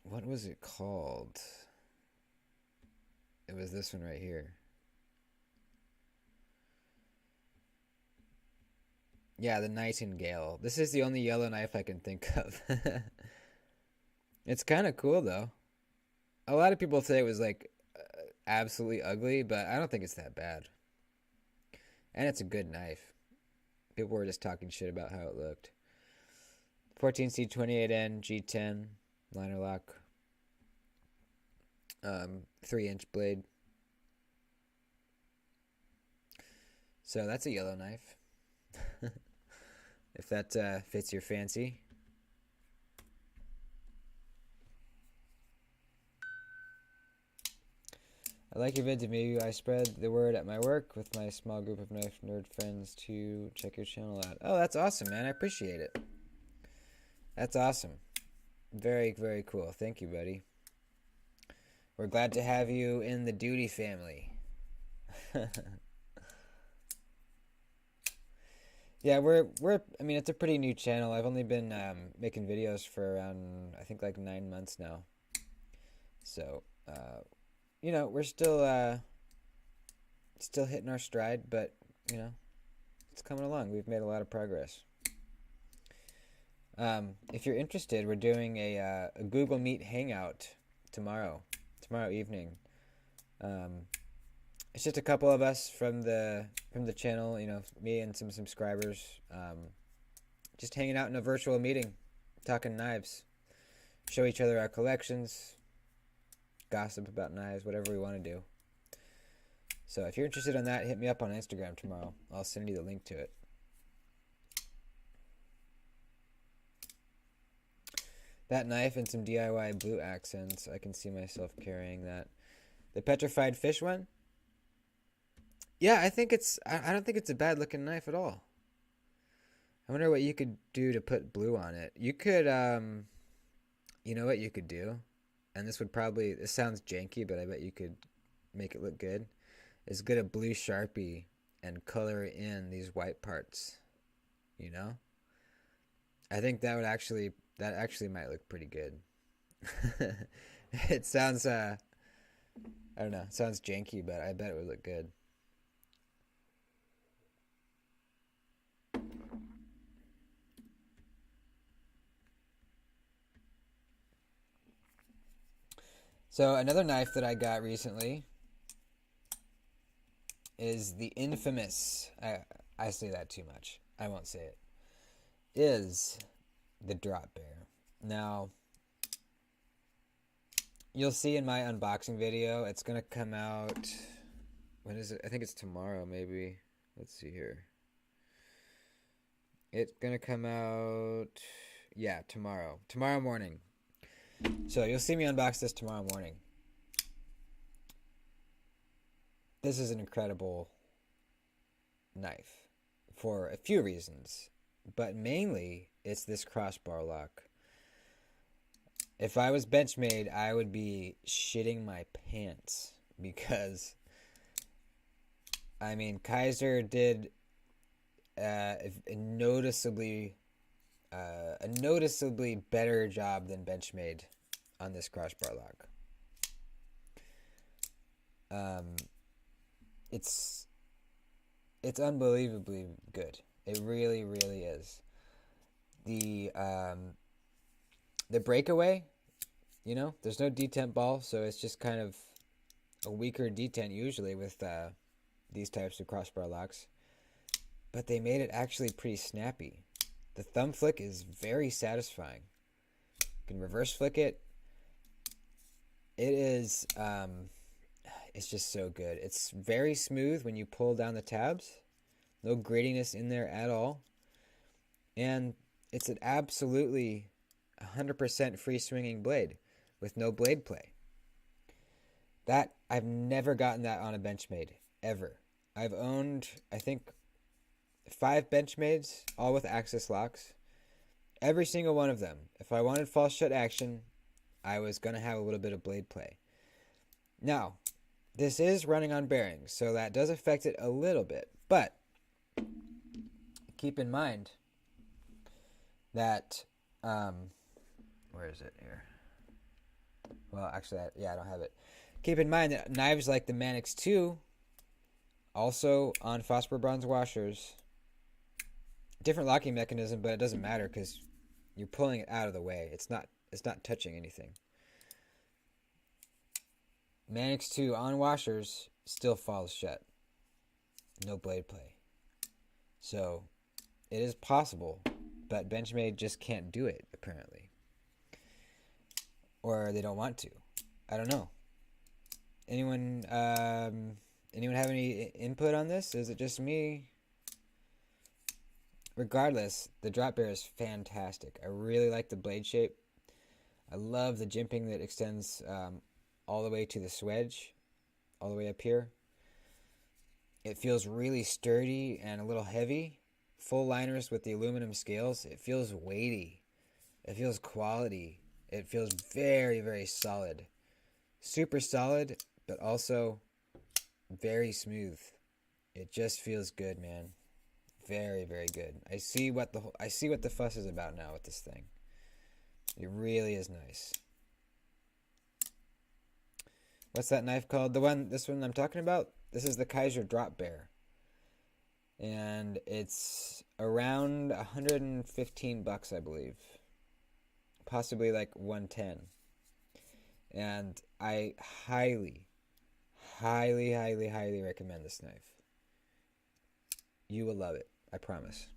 What was it called? It was this one right here. Yeah, the Nightingale. This is the only yellow knife I can think of. It's kind of cool, though. A lot of people say it was, like, absolutely ugly, but I don't think it's that bad. And it's a good knife. People were just talking shit about how it looked. 14C28N G10 liner lock. 3-inch blade. So that's a yellow knife. If that fits your fancy. I like your vids. Maybe I spread the word at my work with my small group of knife nerd friends to check your channel out. Oh, that's awesome, man. I appreciate it. That's awesome. Very, very cool. Thank you, buddy. We're glad to have you in the Doody family. Yeah, I mean, it's a pretty new channel. I've only been making videos for around, I think, like 9 months now. So, we're still hitting our stride, but, it's coming along. We've made a lot of progress. If you're interested, we're doing a Google Meet Hangout tomorrow evening. It's just a couple of us from the channel, me and some subscribers, just hanging out in a virtual meeting, talking knives, show each other our collections, gossip about knives, whatever we want to do. So if you're interested in that, hit me up on Instagram tomorrow. I'll send you the link to it. That knife and some DIY blue accents, I can see myself carrying that. The petrified fish one? Yeah, I don't think it's a bad looking knife at all. I wonder what you could do to put blue on it. You could, you know what you could do? And this sounds janky, but I bet you could make it look good. Is get a blue Sharpie and color in these white parts. I think that actually might look pretty good. It sounds, I don't know, it sounds janky, but I bet it would look good. So another knife that I got recently is the infamous, I say that too much, I won't say it, is the Drop Bear. Now, you'll see in my unboxing video, it's going to come out, when is it? I think it's tomorrow, maybe. Let's see here. It's going to come out, yeah, tomorrow. Tomorrow morning. So you'll see me unbox this tomorrow morning. This is an incredible knife for a few reasons, but mainly it's this crossbar lock. If I was Benchmade, I would be shitting my pants because, I mean, Kaiser did a noticeably better job than Benchmade on this crossbar lock. It's unbelievably good. It really, really is. The breakaway, there's no detent ball, so it's just kind of a weaker detent usually with these types of crossbar locks. But they made it actually pretty snappy. The thumb flick is very satisfying. You can reverse flick it. It is, it's just so good. It's very smooth when you pull down the tabs. No grittiness in there at all. And it's an absolutely 100% free swinging blade with no blade play. That, I've never gotten that on a Benchmade, ever. I've owned, I think, 5 Benchmades, all with Axis locks. Every single one of them. If I wanted false shut action, I was going to have a little bit of blade play. Now, this is running on bearings, so that does affect it a little bit. But keep in mind that, where is it here? Well, actually, I don't have it. Keep in mind that knives like the Manix 2, also on phosphor bronze washers, different locking mechanism, but it doesn't matter because you're pulling it out of the way. It's not touching anything. Manix 2 on washers still falls shut. No blade play. So it is possible, but Benchmade just can't do it, apparently. Or they don't want to. I don't know. Anyone have any input on this? Is it just me? Regardless, the Drop Bear is fantastic. I really like the blade shape. I love the jimping that extends all the way to the swedge, all the way up here. It feels really sturdy and a little heavy. Full liners with the aluminum scales. It feels weighty. It feels quality. It feels very, very solid. Super solid, but also very smooth. It just feels good, man. Very, very good. I see what the fuss is about now with this thing. It really is nice. What's that knife called? This one I'm talking about? This is the Kaiser Drop Bear. And it's around $115, I believe. Possibly like $110. And I highly, highly, highly, highly recommend this knife. You will love it. I promise.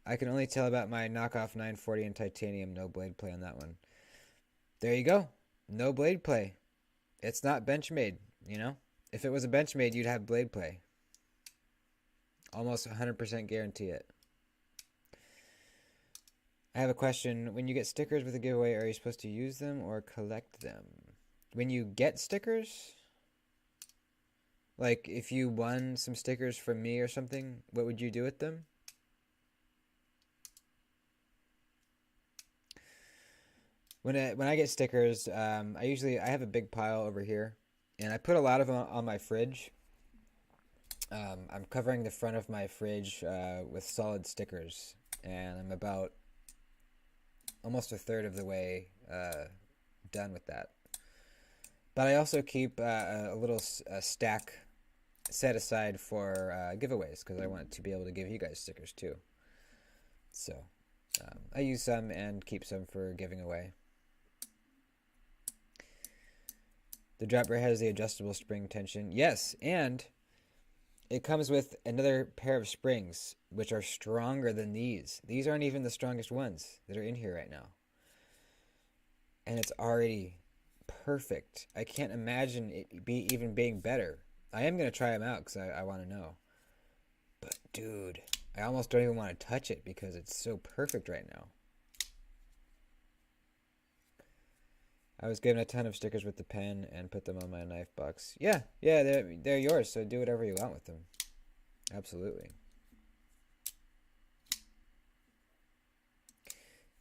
I can only tell about my knockoff 940 in titanium. No blade play on that one. There you go. No blade play. It's not Benchmade, If it was a Benchmade, you'd have blade play. Almost 100% guarantee it. I have a question. When you get stickers with a giveaway, are you supposed to use them or collect them? When you get stickers, like if you won some stickers from me or something, what would you do with them? When I get stickers, I have a big pile over here, and I put a lot of them on my fridge. I'm covering the front of my fridge with solid stickers, and I'm about almost a third of the way done with that. But I also keep a little stack set aside for giveaways because I want to be able to give you guys stickers too. So I use some and keep some for giving away. The drop bear has the adjustable spring tension. Yes, and it comes with another pair of springs, which are stronger than these. These aren't even the strongest ones that are in here right now. And it's already perfect. I can't imagine it even being better. I am going to try them out because I want to know. But, dude, I almost don't even want to touch it because it's so perfect right now. I was given a ton of stickers with the pen and put them on my knife box. Yeah, they're yours, so do whatever you want with them. Absolutely.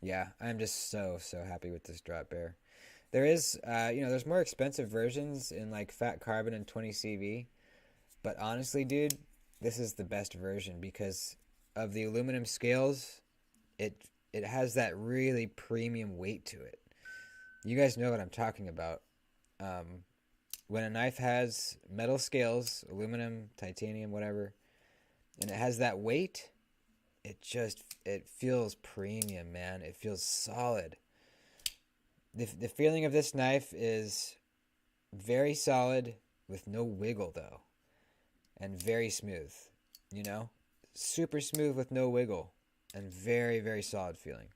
Yeah, I'm just so happy with this drop bear. There is, there's more expensive versions in like fat carbon and 20 CV, but honestly, dude, this is the best version because of the aluminum scales. It has that really premium weight to it. You guys know what I'm talking about. When a knife has metal scales, aluminum, titanium, whatever, and it has that weight, it feels premium, man. It feels solid. The feeling of this knife is very solid with no wiggle though, and very smooth. You know, super smooth with no wiggle, and very solid feeling.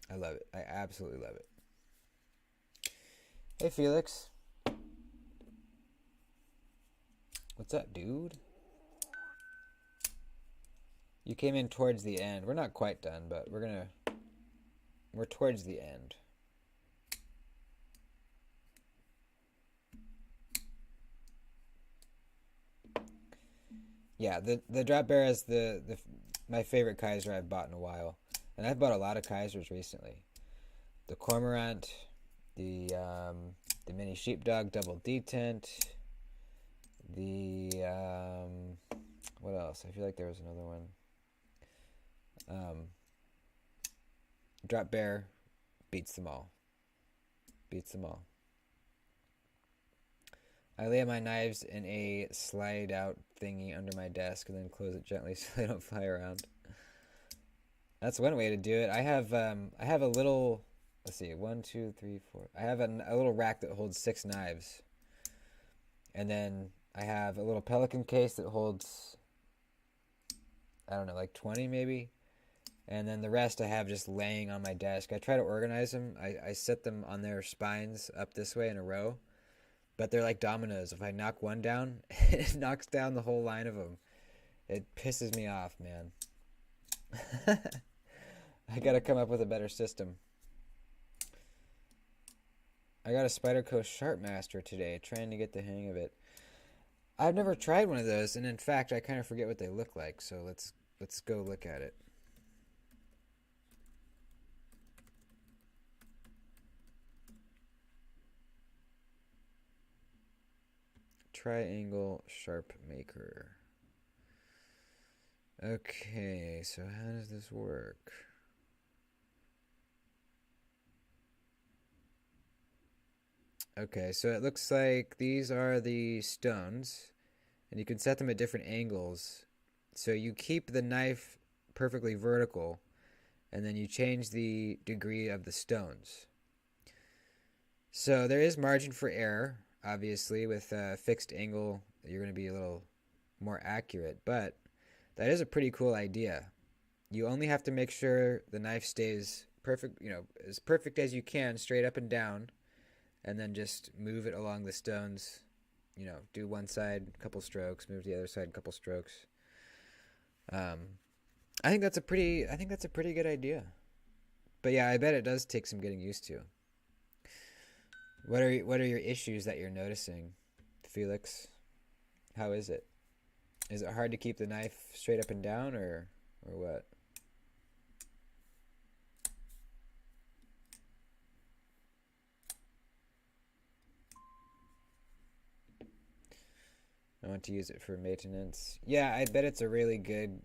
I love it. I absolutely love it. Hey Felix, what's up, dude? You came in towards the end. We're not quite done, but we're towards the end. Yeah, the drop bear is my favorite Kaiser I've bought in a while, and I've bought a lot of Kaisers recently. The Cormorant, the mini sheepdog double detent, the what else? I feel like there was another one. Drop bear beats them all. Beats them all. I lay my knives in a slide out thingy under my desk and then close it gently so they don't fly around. That's one way to do it. I have a little, let's see, 1, 2, 3, 4. I have a little rack that holds 6 knives. And then I have a little Pelican case that holds, I don't know, like 20 maybe. And then the rest I have just laying on my desk. I try to organize them. I set them on their spines up this way in a row. But they're like dominoes. If I knock one down, it knocks down the whole line of them. It pisses me off, man. I gotta come up with a better system. I got a Spyderco Sharpmaster today, trying to get the hang of it. I've never tried one of those, and in fact, I kind of forget what they look like. So let's go look at it. Triangle Sharp Maker. Okay, so how does this work? Okay, so it looks like these are the stones, and you can set them at different angles. So you keep the knife perfectly vertical, and then you change the degree of the stones. So there is margin for error. Obviously, with a fixed angle, you're going to be a little more accurate, but that is a pretty cool idea. You only have to make sure the knife stays perfect, as perfect as you can, straight up and down, and then just move it along the stones. Do one side, a couple strokes, move to the other side, a couple strokes. I think that's a pretty good idea. But yeah, I bet it does take some getting used to. What are your issues that you're noticing, Felix? How is it? Is it hard to keep the knife straight up and down, or what? I want to use it for maintenance. Yeah, I bet it's a really good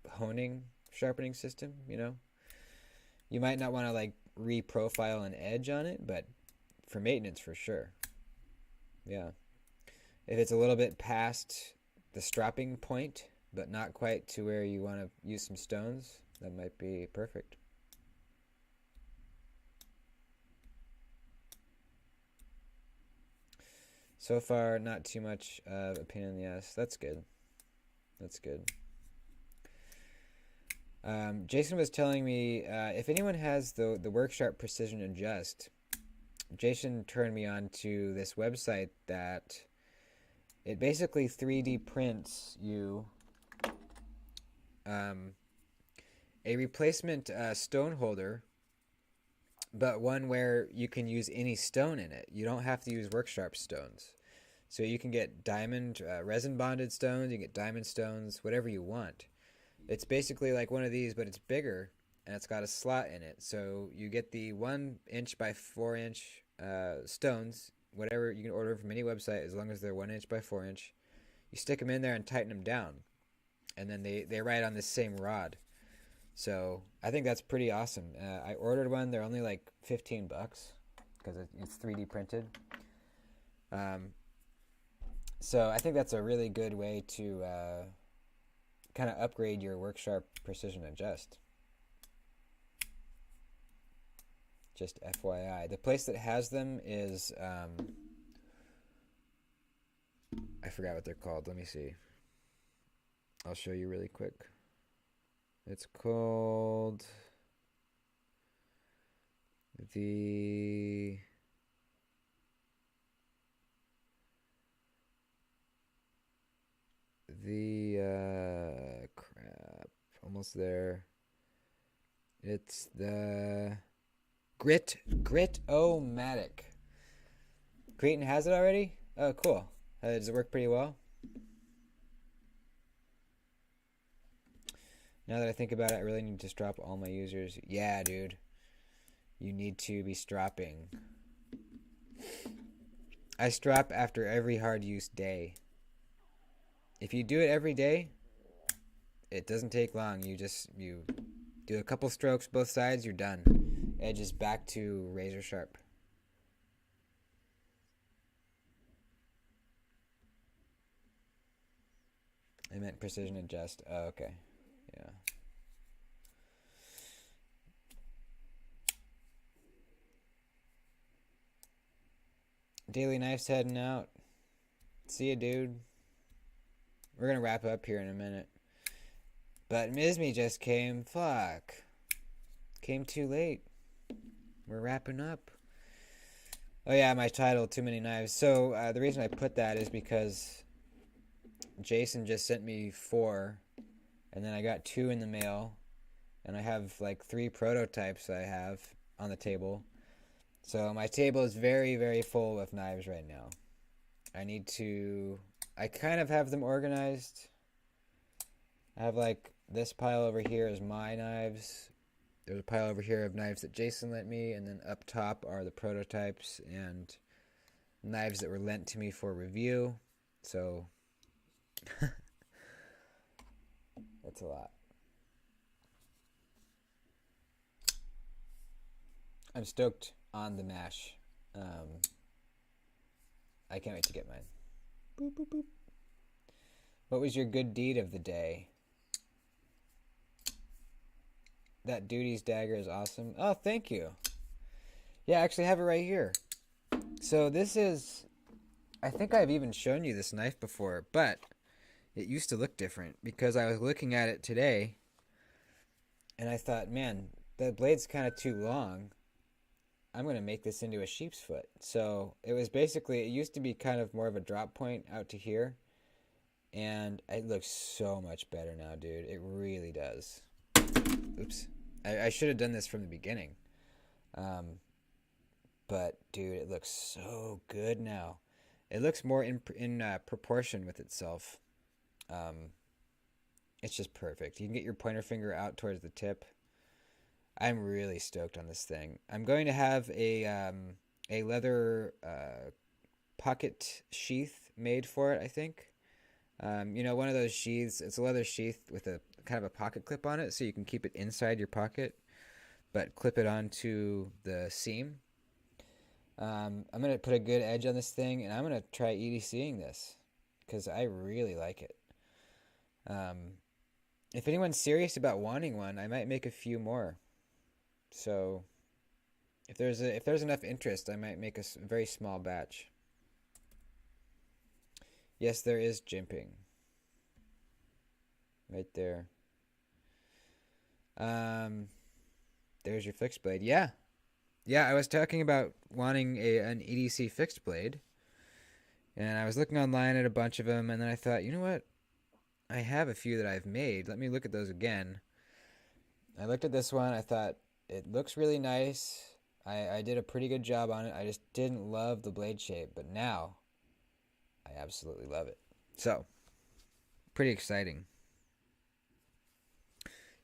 honing, sharpening system, You might not want to reprofile an edge on it, but for maintenance for sure. Yeah. If it's a little bit past the stropping point, but not quite to where you want to use some stones, that might be perfect. So far, not too much of a pain in the ass. That's good. That's good. Jason was telling me if anyone has the Worksharp Precision Adjust, Jason turned me on to this website that it basically 3D prints you a replacement stone holder, but one where you can use any stone in it. You don't have to use Worksharp stones. So you can get diamond, resin bonded stones, you can get diamond stones, whatever you want. It's basically like one of these, but it's bigger, and it's got a slot in it. So you get the 1" by 4" stones, whatever you can order from any website, as long as they're 1" by 4". You stick them in there and tighten them down, and then they ride on this same rod. So I think that's pretty awesome. I ordered one. They're only like $15 because it's 3D printed. So I think that's a really good way to kind of upgrade your Worksharp Precision Adjust. Just FYI. The place that has them is, I forgot what they're called. Let me see. I'll show you really quick. It's called the crap, almost there. It's the Grit-O-Matic. Creighton has it already? Oh, cool. Does it work pretty well? Now that I think about it, I really need to strap all my users. Yeah, dude. You need to be strapping. I strap after every hard use day. If you do it every day, it doesn't take long. You do a couple strokes both sides, you're done. Edge is back to razor sharp. I meant precision adjust. Oh, okay. Yeah. Daily Knife's heading out. See ya, dude. We're gonna wrap up here in a minute. But Mizme just came. Fuck. Came too late. We're wrapping up. Oh yeah, my title, Too Many Knives. So the reason I put that is because Jason just sent me 4, and then I got 2 in the mail, and I have like 3 prototypes I have on the table. So my table is very, very full of knives right now. I kind of have them organized. I have like this pile over here is my knives. There's a pile over here of knives that Jason lent me, and then up top are the prototypes and knives that were lent to me for review. So that's a lot. I'm stoked on the mash. I can't wait to get mine. Boop, boop, boop. What was your good deed of the day? That Doody's dagger is awesome. Oh, thank you. Yeah, I actually have it right here. So this is, I think I've even shown you this knife before, but it used to look different because I was looking at it today and I thought, man, the blade's kind of too long. I'm going to make this into a sheep's foot. So it was basically, it used to be kind of more of a drop point out to here. And it looks so much better now, dude. It really does. Oops. I should have done this from the beginning. But, dude, it looks so good now. It looks more in proportion with itself. It's just perfect. You can get your pointer finger out towards the tip. I'm really stoked on this thing. I'm going to have a leather pocket sheath made for it, I think. One of those sheaths. It's a leather sheath with a kind of a pocket clip on it, so you can keep it inside your pocket, but clip it onto the seam. I'm going to put a good edge on this thing, and I'm going to try EDCing this, because I really like it. If anyone's serious about wanting one, I might make a few more. So if there's enough interest, I might make a very small batch. Yes, there is jimping. Right there. There's your fixed blade. Yeah. Yeah, I was talking about wanting an EDC fixed blade. And I was looking online at a bunch of them, and then I thought, you know what? I have a few that I've made. Let me look at those again. I looked at this one. I thought, it looks really nice. I did a pretty good job on it. I just didn't love the blade shape. But now, I absolutely love it. So, pretty exciting.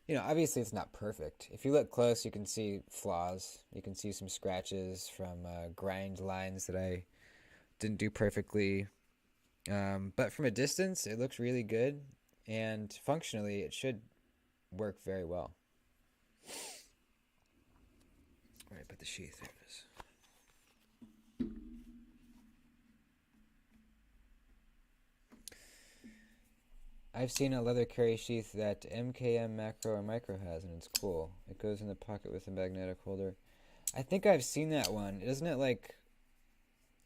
You know, obviously it's not perfect. If you look close, you can see flaws. You can see some scratches from grind lines that I didn't do perfectly. But from a distance, it looks really good. And functionally, it should work very well. All right, put the sheath. There it is. I've seen a leather carry sheath that MKM Macro or Micro has, and it's cool. It goes in the pocket with a magnetic holder. I think I've seen that one. Isn't it like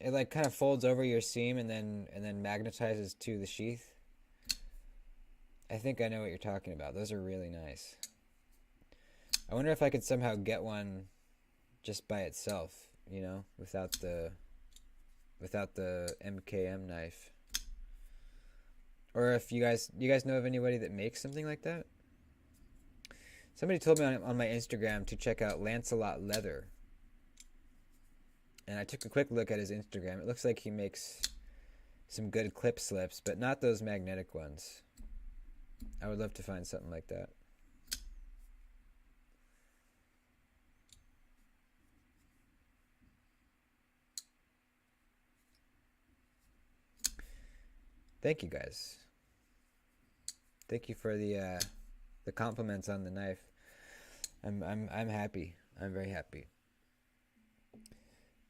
it like kind of folds over your seam and then magnetizes to the sheath? I think I know what you're talking about. Those are really nice. I wonder if I could somehow get one just by itself, you know, without the MKM knife. Or if you guys know of anybody that makes something like that? Somebody told me on my Instagram to check out Lancelot Leather. And I took a quick look at his Instagram. It looks like he makes some good clip slips, but not those magnetic ones. I would love to find something like that. Thank you guys. Thank you for the compliments on the knife. I'm happy. I'm very happy.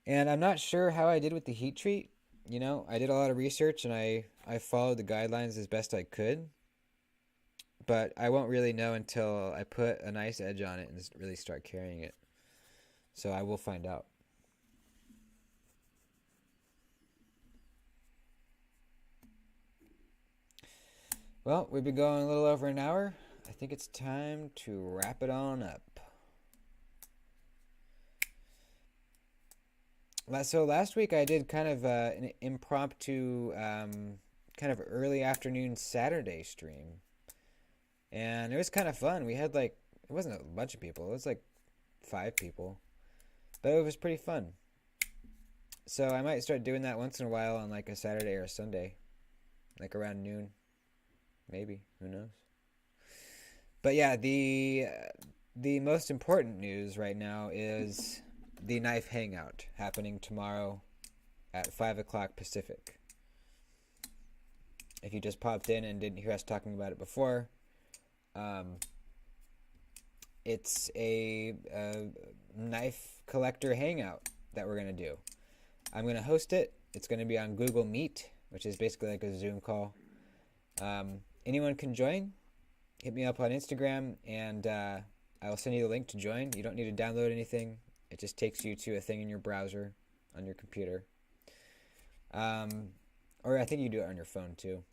And I'm not sure how I did with the heat treat. You know, I did a lot of research and I followed the guidelines as best I could. But I won't really know until I put a nice edge on it and really start carrying it. So I will find out. Well, we've been going a little over an hour. I think it's time to wrap it on up. So last week I did kind of an impromptu, kind of early afternoon Saturday stream. And it was kind of fun. We had it wasn't a bunch of people. It was like 5 people. But it was pretty fun. So I might start doing that once in a while on like a Saturday or a Sunday. Like around noon. Maybe. Who knows? But yeah, the most important news right now is the knife hangout happening tomorrow at 5 o'clock Pacific. If you just popped in and didn't hear us talking about it before, it's a knife collector hangout that we're going to do. I'm going to host it. It's going to be on Google Meet, which is basically like a Zoom call. Anyone can join. Hit me up on Instagram, and I will send you the link to join. You don't need to download anything. It just takes you to a thing in your browser on your computer. Or I think you do it on your phone, too.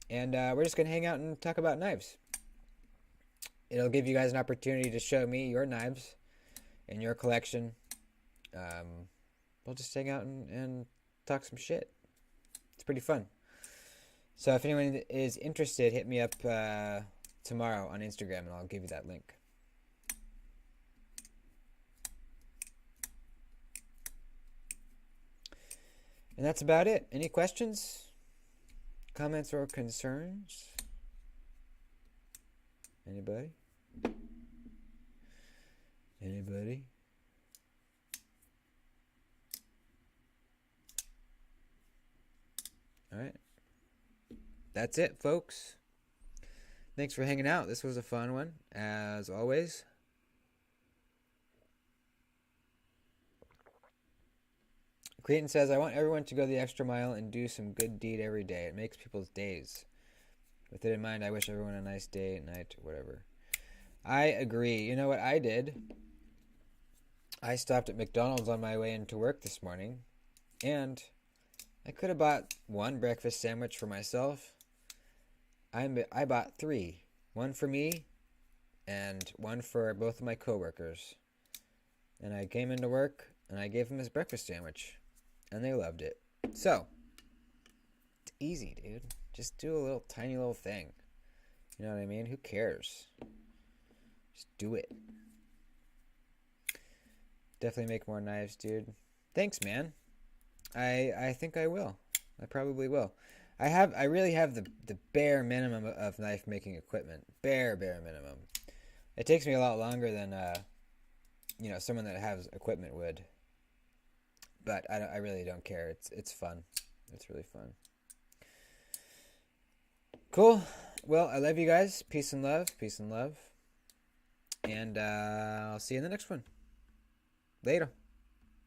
And we're just going to hang out and talk about knives. It'll give you guys an opportunity to show me your knives in your collection. We'll just hang out and talk some shit. It's pretty fun. So if anyone is interested, hit me up tomorrow on Instagram, and I'll give you that link. And that's about it. Any questions, comments, or concerns? Anybody? Anybody? All right. That's it, folks. Thanks for hanging out. This was a fun one, as always. Creighton says, I want everyone to go the extra mile and do some good deed every day. It makes people's days. With it in mind, I wish everyone a nice day, night, whatever. I agree. You know what I did? I stopped at McDonald's on my way into work this morning, and I could have bought one breakfast sandwich for myself. I bought three. One for me and one for both of my coworkers. And I came into work and I gave them this breakfast sandwich. And they loved it. So, it's easy, dude. Just do a little tiny little thing. You know what I mean? Who cares? Just do it. Definitely make more knives, dude. Thanks, man. I think I will. I probably will. I really have the bare minimum of knife making equipment. Bare minimum. It takes me a lot longer than someone that has equipment would. But I really don't care. It's fun. It's really fun. Cool. Well, I love you guys. Peace and love. Peace and love. And I'll see you in the next one. Later.